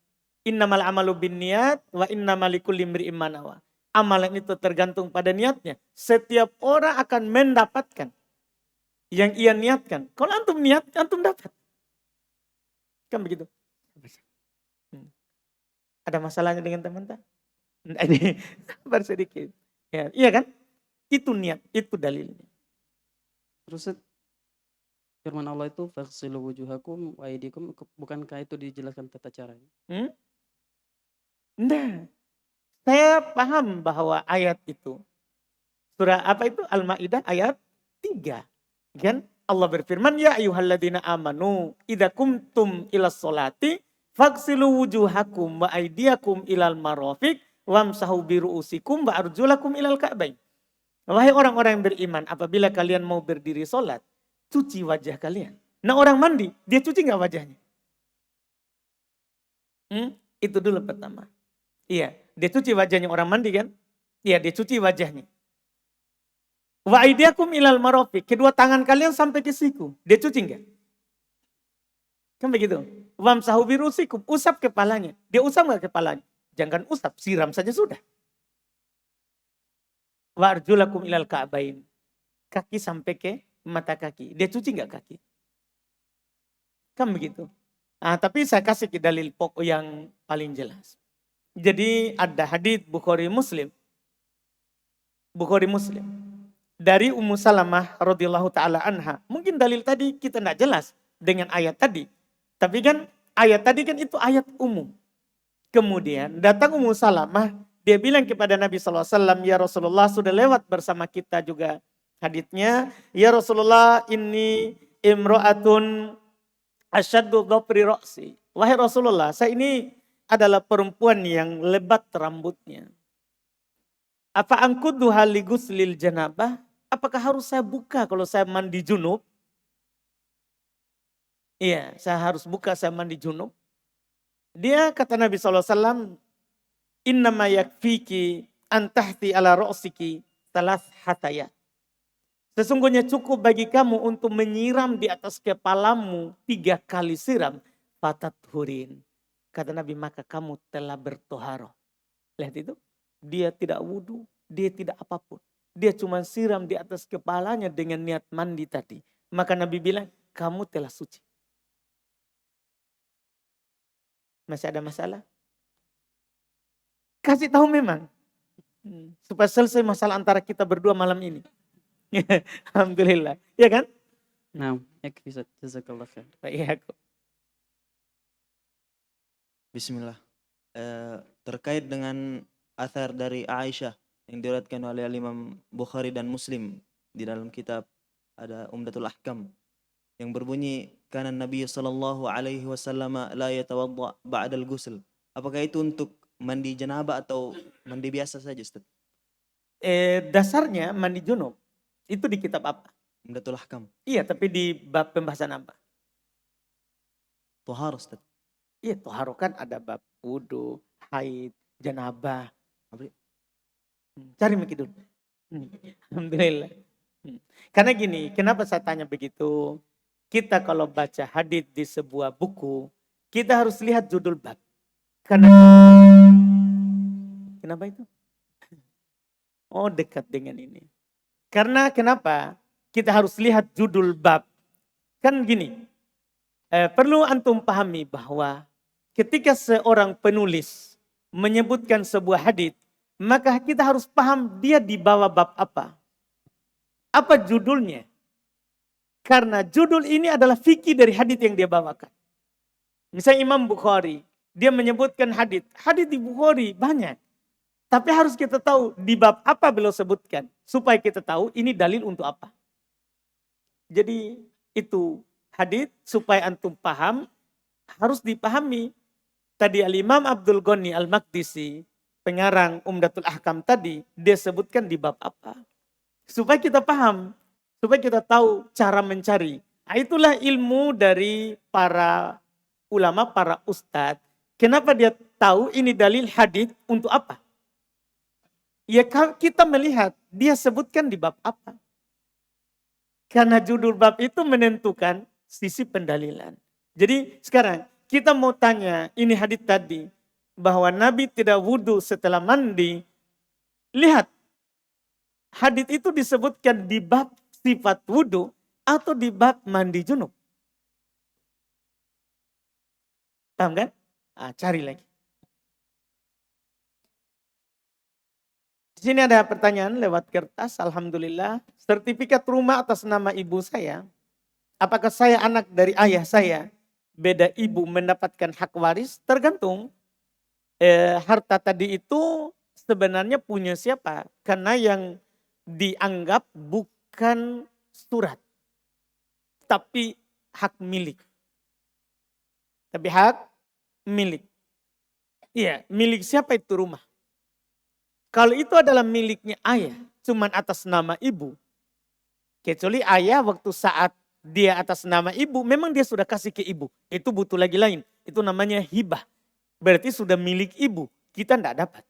Innamal amalu binniyat wa innama likulli imri'in ma nawa. Amalan itu tergantung pada niatnya. Setiap orang akan mendapatkan yang ia niatkan. Kalau antum niat, antum dapat. Kan begitu. Ada masalahnya dengan teman-teman? Ini sabar sedikit. Ya, iya kan? Itu niat, itu dalilnya. Terus firman Allah itu faghsilu wujuhakum wa aydikum, bukankah itu dijelaskan tata caranya? Nah, saya paham bahwa ayat itu surah apa itu Al-Maidah ayat 3. Kan Allah berfirman ya ayyuhalladzina amanu idza kumtum ilas sholati faghsilu wujuhakum wa aydiyakum ilal marafiq wamsahu biru'usikum wa arjulakum ilal ka'bain. Wahai orang-orang yang beriman, apabila kalian mau berdiri sholat, cuci wajah kalian. Nah orang mandi, dia cuci nggak wajahnya? Itu dulu pertama. Iya, dia cuci wajahnya orang mandi kan? Iya, dia cuci wajahnya. Wa aidiakum ilal marafiq, kedua tangan kalian sampai ke siku. Dia cuci nggak? Kan begitu. Wamsahu birusikum, usap kepalanya. Dia usap nggak kepalanya? Jangan usap, siram saja sudah. Wa arjulakum ilal ka'bain. Kaki sampai ke mata kaki. Dia cuci nggak kaki? Kan begitu. Nah, tapi saya kasih ke dalil pokok yang paling jelas. Jadi ada hadits Bukhari Muslim. Dari Ummu Salamah radhiyallahu taala anha. Mungkin dalil tadi kita tidak jelas dengan ayat tadi. Tapi kan ayat tadi kan itu ayat umum. Kemudian datang Ummu Salamah. Dia bilang kepada Nabi SAW, ya Rasulullah sudah lewat bersama kita juga haditsnya. Ya Rasulullah ini imra'atun asyaddu dhafri ra'si. Wahai Rasulullah, saya ini adalah perempuan yang lebat rambutnya. Apa angkuduha li guslil janabah? Apakah harus saya buka kalau saya mandi junub? Iya, saya harus buka saya mandi junub. Dia kata Nabi SAW, innama yakfiki antahti ala ra'siki talas hataya. Sesungguhnya cukup bagi kamu untuk menyiram di atas kepalamu 3 kali siram. Fatathurin. Kata Nabi, maka kamu telah bertoharoh. Lihat itu. Dia tidak wudhu, dia tidak apapun. Dia cuma siram di atas kepalanya dengan niat mandi tadi. Maka Nabi bilang, kamu telah suci. Masih ada masalah? kasih tahu memang. Supaya selesai masalah antara kita berdua malam ini. Alhamdulillah. Iya kan? Nah, yakfi Ustaz. Jazakallah khair. Iya. Bismillah. Terkait dengan athar dari Aisyah yang diriwayatkan oleh Imam Bukhari dan Muslim di dalam kitab ada Umdatul Ahkam yang berbunyi kana Nabi sallallahu alaihi wasallam la yatawadda ba'dal ghusl. Apakah itu untuk mandi janabah atau mandi biasa saja, Ustaz? Dasarnya mandi junub itu di kitab apa? Umdatul Ahkam. Iya, tapi di bab pembahasan apa? Thahar, Ustaz. Iya, toharo kan ada bab wudu, haid, janabah. Cari Miki dulu. Alhamdulillah. Karena gini, kenapa saya tanya begitu? Kita kalau baca hadis di sebuah buku, kita harus lihat judul bab. Karena kenapa itu? Oh, dekat dengan ini. Karena kenapa? Kita harus lihat judul bab. Kan gini, perlu antum pahami bahwa ketika seorang penulis menyebutkan sebuah hadis, maka kita harus paham dia di bawah bab apa. Apa judulnya? Karena judul ini adalah fikih dari hadis yang dia bawakan. Misalnya Imam Bukhari, dia menyebutkan hadis. Hadis di Bukhari banyak. Tapi harus kita tahu di bab apa beliau sebutkan. Supaya kita tahu ini dalil untuk apa. Jadi itu hadis supaya antum paham harus dipahami. Tadi Al-Imam Abdul Ghani Al-Maqdisi, pengarang Umdatul Ahkam tadi, dia sebutkan di bab apa. Supaya kita paham, supaya kita tahu cara mencari. Nah, itulah ilmu dari para ulama, para ustadz. Kenapa dia tahu ini dalil hadis untuk apa? Ya kita melihat dia sebutkan di bab apa. Karena judul bab itu menentukan sisi pendalilan. Jadi sekarang kita mau tanya ini hadis tadi bahwa Nabi tidak wudu setelah mandi. Lihat hadis itu disebutkan di bab sifat wudu atau di bab mandi junub. Paham kan? Cari lagi. Di sini ada pertanyaan lewat kertas. Alhamdulillah. Sertifikat rumah atas nama ibu saya. Apakah saya anak dari ayah saya? Beda ibu mendapatkan hak waris? Tergantung. Harta tadi itu sebenarnya punya siapa? Karena yang dianggap bukan surat. Tapi hak milik. Tapi hak milik. Iya, milik siapa itu rumah? Kalau itu adalah miliknya ayah, cuman atas nama ibu. Kecuali ayah waktu saat dia atas nama ibu, memang dia sudah kasih ke ibu. Itu butuh lagi lain. Itu namanya hibah. Berarti sudah milik ibu. Kita tidak dapat.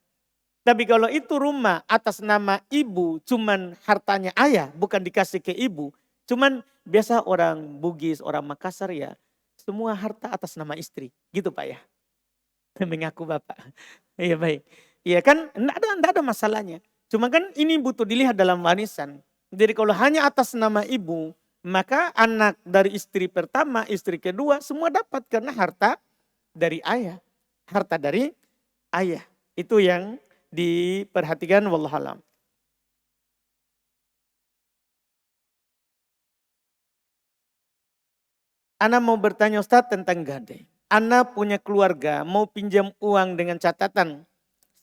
Tapi kalau itu rumah atas nama ibu, cuman hartanya ayah, bukan dikasih ke ibu. Cuman biasa orang Bugis, orang Makassar ya, semua harta atas nama istri. Gitu Pak ya. Mengaku Bapak. Iya baik. Iya kan enggak ada masalahnya. Cuma kan ini butuh dilihat dalam warisan. Jadi kalau hanya atas nama ibu, maka anak dari istri pertama, istri kedua semua dapat karena harta dari ayah. Harta dari ayah. Itu yang diperhatikan wallahualam. Ana mau bertanya Ustaz tentang gade. Ana punya keluarga mau pinjam uang dengan catatan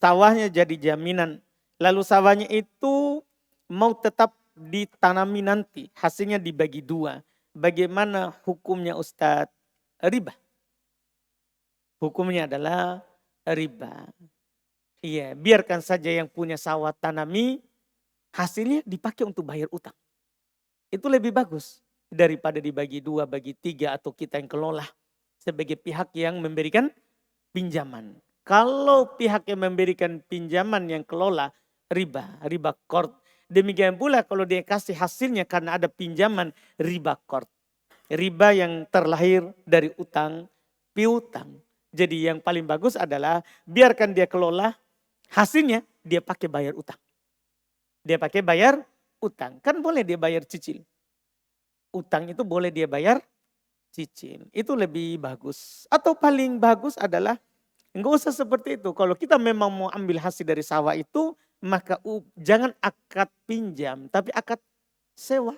sawahnya jadi jaminan. Lalu sawahnya itu mau tetap ditanami nanti. Hasilnya dibagi dua. Bagaimana hukumnya Ustaz? Riba. Hukumnya adalah riba. Iya, biarkan saja yang punya sawah tanami. Hasilnya dipakai untuk bayar utang. Itu lebih bagus. Daripada dibagi dua, bagi tiga atau kita yang kelola. Sebagai pihak yang memberikan pinjaman. Kalau pihak yang memberikan pinjaman yang kelola riba qard. Demikian pula kalau dia kasih hasilnya karena ada pinjaman riba qard. Riba yang terlahir dari utang piutang. Jadi yang paling bagus adalah biarkan dia kelola, hasilnya dia pakai bayar utang. Dia pakai bayar utang. Kan boleh dia bayar cicil. Utang itu boleh dia bayar cicil. Itu lebih bagus. Atau paling bagus adalah Enggak usah seperti itu. Kalau kita memang mau ambil hasil dari sawah itu, maka jangan akad pinjam, tapi akad sewa.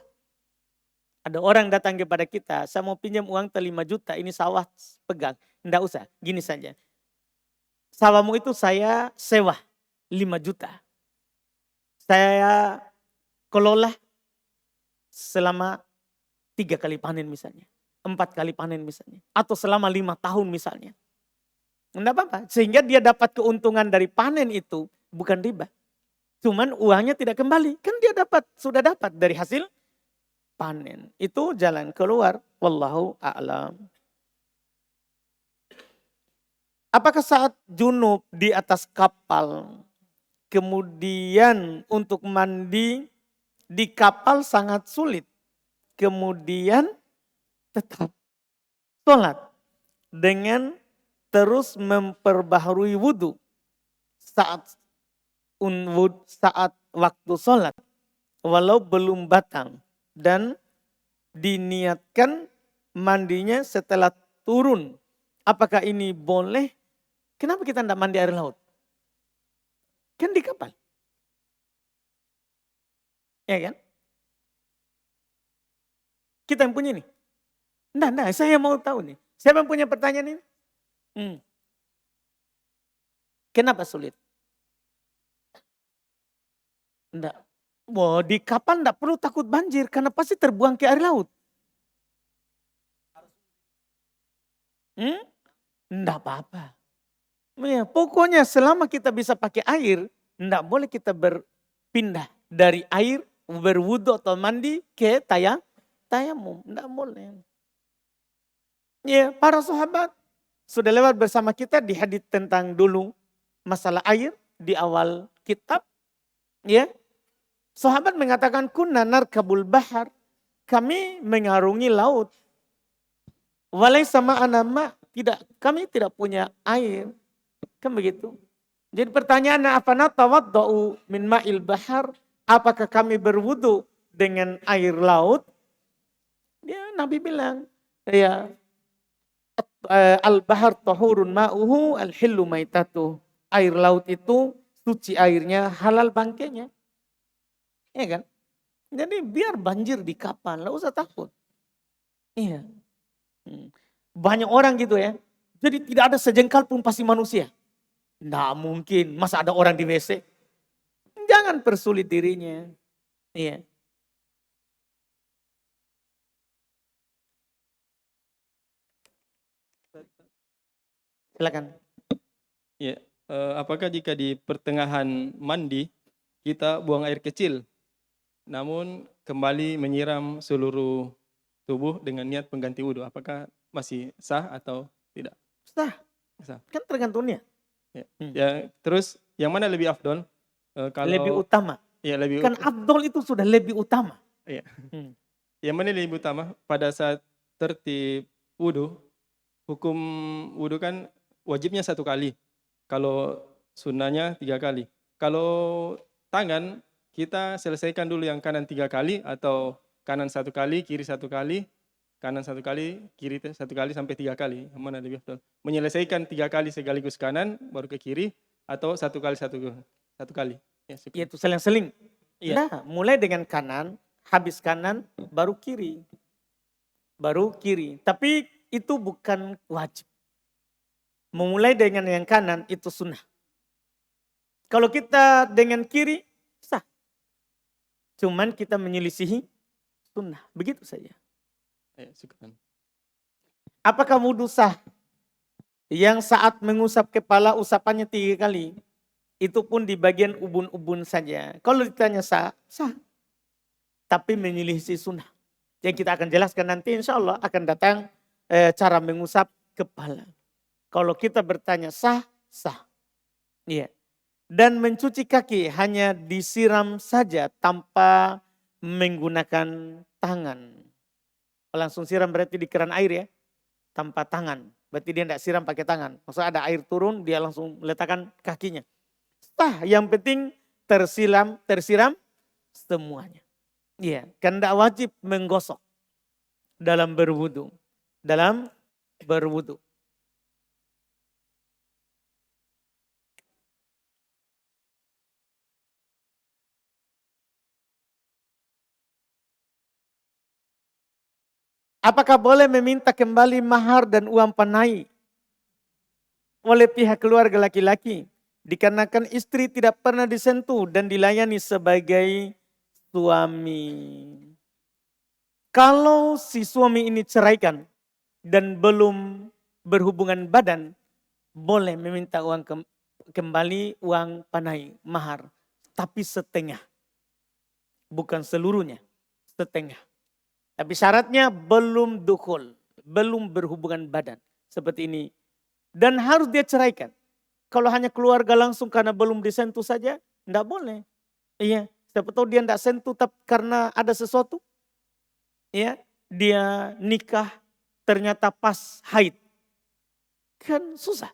Ada orang datang kepada kita, saya mau pinjam uang 5 juta, ini sawah pegang. Enggak usah, gini saja. Sawahmu itu saya sewa 5 juta. Saya kelola selama 3 kali panen misalnya. 4 kali panen misalnya. Atau selama 5 tahun misalnya. Enggak apa-apa. Sehingga dia dapat keuntungan dari panen itu bukan riba. Cuman uangnya tidak kembali. Kan dia sudah dapat dari hasil panen. Itu jalan keluar. Wallahu a'lam. Apakah saat junub di atas kapal, kemudian untuk mandi di kapal sangat sulit, kemudian tetap sholat dengan terus memperbaharui wudhu saat waktu sholat, walau belum batang, dan diniatkan mandinya setelah turun. Apakah ini boleh? Kenapa kita tidak mandi air laut? Kan di kapal. Ya kan? Kita yang punya ini. Nah, saya mau tahu nih. Siapa yang punya pertanyaan ini? Kenapa sulit? Enggak. Wah, di kapal enggak perlu takut banjir karena pasti terbuang ke air laut. Enggak apa-apa. Ya, pokoknya selama kita bisa pakai air, enggak boleh kita berpindah dari air berwudu atau mandi ke tayamum. Enggak boleh. Ya, para sahabat sudah lewat bersama kita di hadits tentang dulu masalah air di awal kitab. Ya, sahabat mengatakan kunna narkabul bahar, kami mengarungi laut. Walaysa ma'ana ma, kami tidak punya air. Kan begitu. Jadi pertanyaannya, apa natawaddau min ma'il bahar? Apakah kami berwudu dengan air laut? Ya, Nabi bilang, ya, al-bahar tahurun ma'uhu al-hillu maitatuh. Air laut itu suci airnya, halal bangkainya. Iya kan? Jadi biar banjir di kapal, enggak usah takut. Iya. Banyak orang gitu ya. Jadi tidak ada sejengkal pun pasti manusia. Nggak mungkin, masa ada orang di WC? Jangan persulit dirinya. Iya. Silakan. Ya, apakah jika di pertengahan mandi kita buang air kecil, namun kembali menyiram seluruh tubuh dengan niat pengganti wudhu, apakah masih sah atau tidak? Sah. Kan tergantung niat. Ya, terus yang mana lebih afdol? Kalau lebih utama. Ya, kan afdol itu sudah lebih utama. Iya. Yang mana lebih utama pada saat tertib wudhu? Hukum wudhu kan wajibnya 1 kali. Kalau sunnahnya 3 kali. Kalau tangan kita selesaikan dulu yang kanan 3 kali atau kanan 1 kali, kiri 1 kali, kanan 1 kali, kiri 1 kali sampai 3 kali. Yang mana lebih afdol? Menyelesaikan 3 kali sekaligus kanan baru ke kiri atau 1 kali 1 kali. Ya, itu seling-seling. Iya. Nah, mulai dengan kanan, habis kanan, baru kiri. Baru kiri. Tapi itu bukan wajib. Memulai dengan yang kanan itu sunnah. Kalau kita dengan kiri, sah. Cuman kita menyelisihi sunnah. Begitu saja. Ya, syukran. Apakah wudhu sah? Yang saat mengusap kepala usapannya 3 kali. Itu pun di bagian ubun-ubun saja. Kalau ditanya sah, sah. Tapi menyelisih sunnah. Yang kita akan jelaskan nanti insya Allah akan datang cara mengusap kepala. Kalau kita bertanya sah, sah. Iya. Dan mencuci kaki hanya disiram saja tanpa menggunakan tangan. Langsung siram berarti di keran air ya. Tanpa tangan. Berarti dia tidak siram pakai tangan. Maksudnya ada air turun dia langsung letakkan kakinya. Sah, yang penting tersiram semuanya. Iya, kan tidak wajib menggosok dalam berwudu. Apakah boleh meminta kembali mahar dan uang panai oleh pihak keluarga laki-laki? Dikarenakan istri tidak pernah disentuh dan dilayani sebagai suami. Kalau si suami ini ceraikan dan belum berhubungan badan, boleh meminta uang kembali, uang panai, mahar. Tapi setengah. Bukan seluruhnya, setengah. Tapi syaratnya belum dukhul, belum berhubungan badan. Seperti ini. Dan harus dia ceraikan. Kalau hanya keluarga langsung karena belum disentuh saja, enggak boleh. Iya, siapa tahu dia enggak sentuh tapi karena ada sesuatu. Ya, dia nikah ternyata pas haid. Kan susah.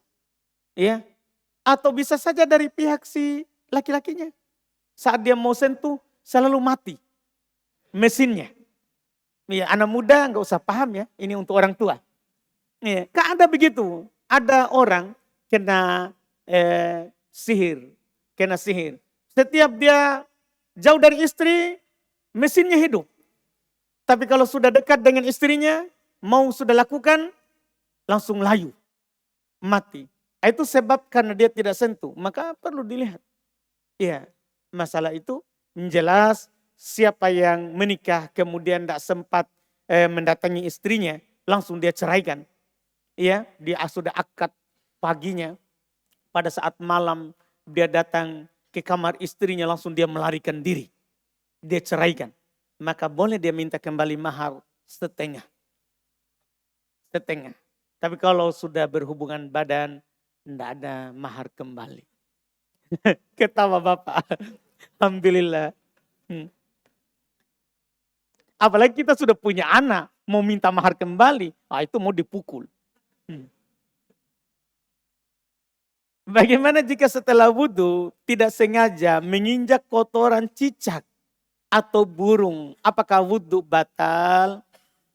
Ya. Atau bisa saja dari pihak si laki-lakinya. Saat dia mau sentuh selalu mati mesinnya. Ya, anak muda enggak usah paham ya, ini untuk orang tua. Ya, kan ada begitu. Ada orang kena sihir. Setiap dia jauh dari istri, mesinnya hidup. Tapi kalau sudah dekat dengan istrinya, mau sudah lakukan, langsung layu. Mati. Itu sebab karena dia tidak sentuh. Maka perlu dilihat. Ya, masalah itu jelas siapa yang menikah kemudian tidak sempat mendatangi istrinya, langsung dia ceraikan. Ya, dia sudah akad paginya. Pada saat malam dia datang ke kamar istrinya, langsung dia melarikan diri. Dia ceraikan. Maka boleh dia minta kembali mahar setengah. Setengah. Tapi kalau sudah berhubungan badan, tidak ada mahar kembali. Ketawa Bapak. Alhamdulillah. Apalagi kita sudah punya anak, mau minta mahar kembali, itu mau dipukul. Bagaimana jika setelah wudhu tidak sengaja menginjak kotoran cicak atau burung? Apakah wudhu batal?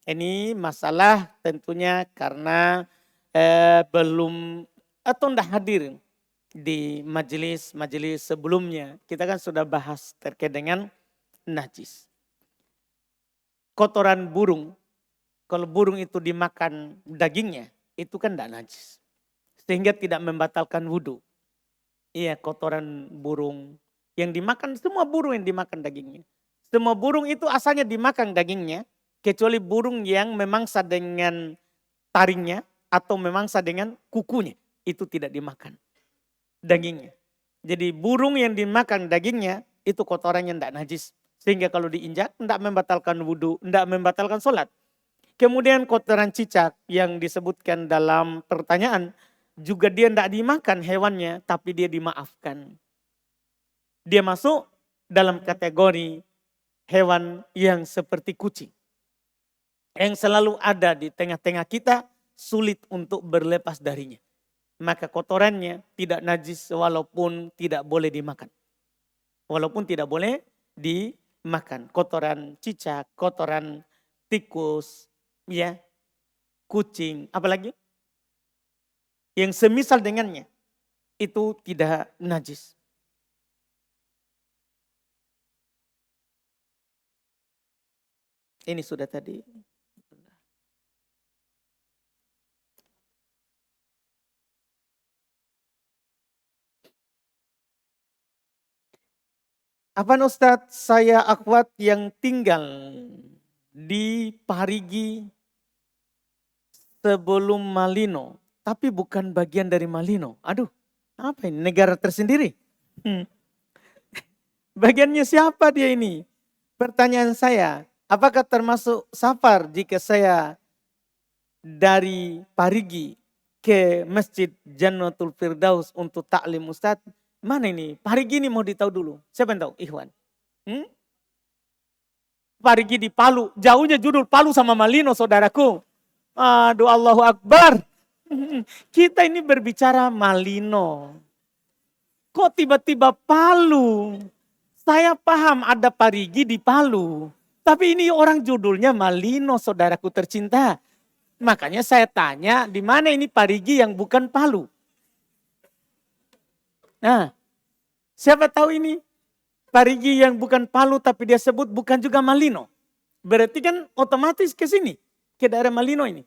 Ini masalah tentunya karena belum atau tidak hadir di majelis sebelumnya. Kita kan sudah bahas terkait dengan najis. Kotoran burung, kalau burung itu dimakan dagingnya, itu kan tidak najis. Sehingga tidak membatalkan wudhu. Iya, kotoran burung yang dimakan, semua burung yang dimakan dagingnya. Semua burung itu asalnya dimakan dagingnya, kecuali burung yang memangsa dengan taringnya atau memangsa dengan kukunya. Itu tidak dimakan dagingnya. Jadi burung yang dimakan dagingnya, itu kotorannya tidak najis. Sehingga kalau diinjak, tidak membatalkan wudhu, tidak membatalkan sholat. Kemudian kotoran cicak yang disebutkan dalam pertanyaan, juga dia tidak dimakan hewannya, tapi dia dimaafkan. Dia masuk dalam kategori hewan yang seperti kucing. Yang selalu ada di tengah-tengah kita, sulit untuk berlepas darinya. Maka kotorannya tidak najis walaupun tidak boleh dimakan. Walaupun tidak boleh dimakan. Kotoran cicak, kotoran tikus, ya, kucing, apalagi? Yang semisal dengannya, itu tidak najis. Ini sudah tadi. Apa Ustadz, saya akhwat yang tinggal di Parigi sebelum Malino, tapi bukan bagian dari Malino. Aduh, apa ini? Negara tersendiri? Bagiannya siapa dia ini? Pertanyaan saya, apakah termasuk safar jika saya dari Parigi ke Masjid Jannatul Firdaus untuk taklim Ustadz? Mana ini? Parigi ini mau ditahu dulu. Siapa yang tahu? Ikhwan. Parigi di Palu. Jauhnya judul Palu sama Malino saudaraku. Aduh, Allahu Akbar. Kita ini berbicara Malino. Kok tiba-tiba Palu? Saya paham ada Parigi di Palu. Tapi ini orang judulnya Malino, saudaraku tercinta. Makanya saya tanya, di mana ini Parigi yang bukan Palu? Nah, siapa tahu ini Parigi yang bukan Palu tapi dia sebut bukan juga Malino. Berarti kan otomatis ke sini. ke daerah Malino ini.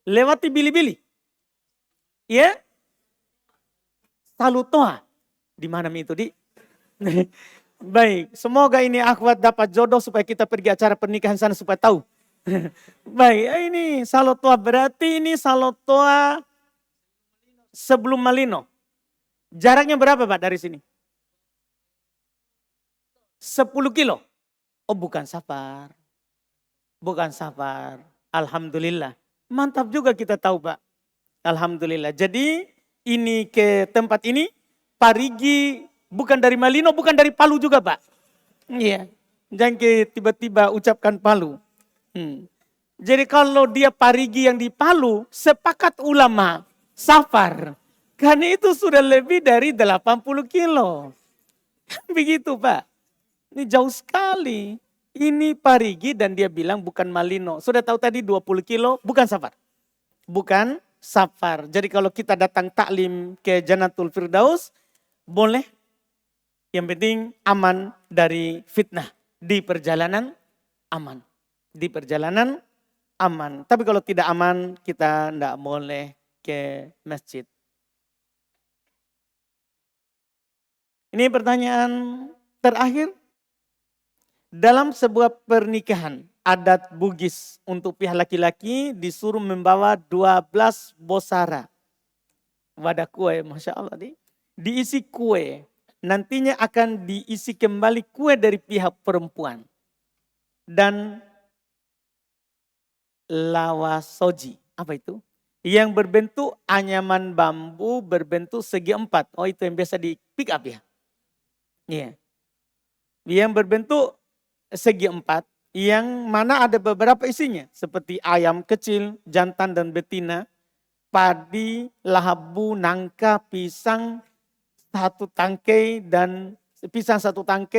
Lewati Bili-Bili. Ya. Salutoa. Di mana itu di? Baik, semoga ini akhwat dapat jodoh supaya kita pergi acara pernikahan sana supaya tahu. Baik, ini Salotoa berarti ini Salotoa sebelum Malino. Jaraknya berapa Pak dari sini? 10 kilo. Oh bukan safar. Bukan safar. Alhamdulillah. Mantap juga kita tahu Pak. Alhamdulillah. Jadi ini ke tempat ini Parigi bukan dari Malino, bukan dari Palu juga Pak. Iya. Jangan tiba-tiba ucapkan Palu. Jadi kalau dia Parigi yang di Palu, sepakat ulama safar. Karena itu sudah lebih dari 80 kilo. Begitu Pak. Ini jauh sekali. Ini Parigi dan dia bilang bukan Malino. Sudah tahu tadi 20 kilo bukan safar. Bukan safar. Jadi kalau kita datang taklim ke Jannatul Firdaus, boleh. Yang penting aman dari fitnah. Di perjalanan aman. Di perjalanan aman. Tapi kalau tidak aman, kita tidak boleh ke masjid. Ini pertanyaan terakhir. Dalam sebuah pernikahan, adat Bugis untuk pihak laki-laki disuruh membawa 12 bosara. Wadah kue, Masya Allah. Diisi kue. Nantinya akan diisi kembali kue dari pihak perempuan. Dan lawasoji. Apa itu? Yang berbentuk anyaman bambu berbentuk segi 4. Oh itu yang biasa di pick up ya? Iya. Yang berbentuk segi 4. Yang mana ada beberapa isinya. Seperti ayam kecil, jantan dan betina. Padi, labu, nangka, pisang, satu tangkai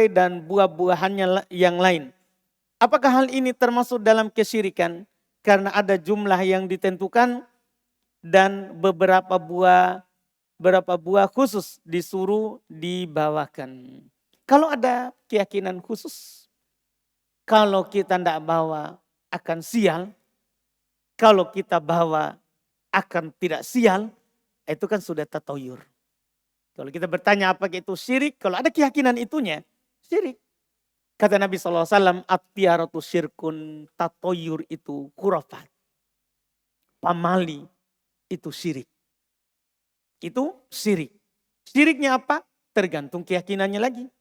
dan buah-buahannya yang lain. Apakah hal ini termasuk dalam kesyirikan? Karena ada jumlah yang ditentukan dan beberapa buah khusus disuruh dibawakan. Kalau ada keyakinan khusus, kalau kita tidak bawa akan sial, kalau kita bawa akan tidak sial, itu kan sudah tatoyur. Kalau kita bertanya apakah itu syirik, kalau ada keyakinan itunya, syirik. Kata Nabi SAW, at-tiaratu syirkun, tatoyur itu khurafat. Pamali itu syirik. Itu syirik. Syiriknya apa? Tergantung keyakinannya lagi.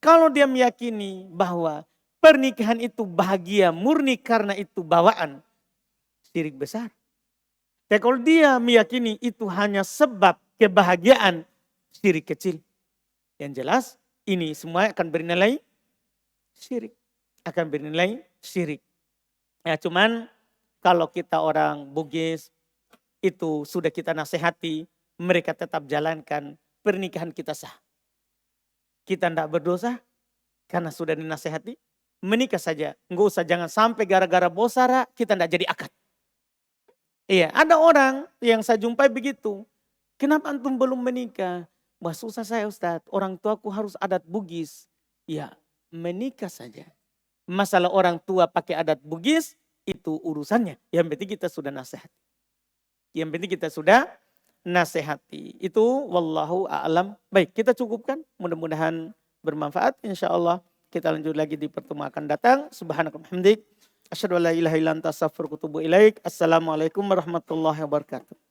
Kalau dia meyakini bahwa pernikahan itu bahagia murni karena itu bawaan, syirik besar. Tapi kalau dia meyakini itu hanya sebab kebahagiaan, syirik kecil. Yang jelas ini semua akan bernilai syirik. Akan bernilai syirik. Ya cuman kalau kita orang Bugis itu sudah kita nasihati, mereka tetap jalankan, pernikahan kita sah. Kita tidak berdosa karena sudah dinasihati, menikah saja. Enggak usah, jangan sampai gara-gara bosara kita tidak jadi akad. Iya, ada orang yang saya jumpai begitu. Kenapa antum belum menikah? Wah susah saya Ustadz, orang tuaku harus adat Bugis. Ya menikah saja. Masalah orang tua pakai adat Bugis itu urusannya. Yang penting kita sudah nasihati. Yang penting kita sudah nasihati. Itu wallahu a'lam. Baik, kita cukupkan. Mudah-mudahan bermanfaat. InsyaAllah kita lanjut lagi di pertemuan akan datang. Subhanakallahumma hamdik. Asyhadu an la ilaha illa anta astaghfiruka wa atubu ilaik. Assalamualaikum warahmatullahi wabarakatuh.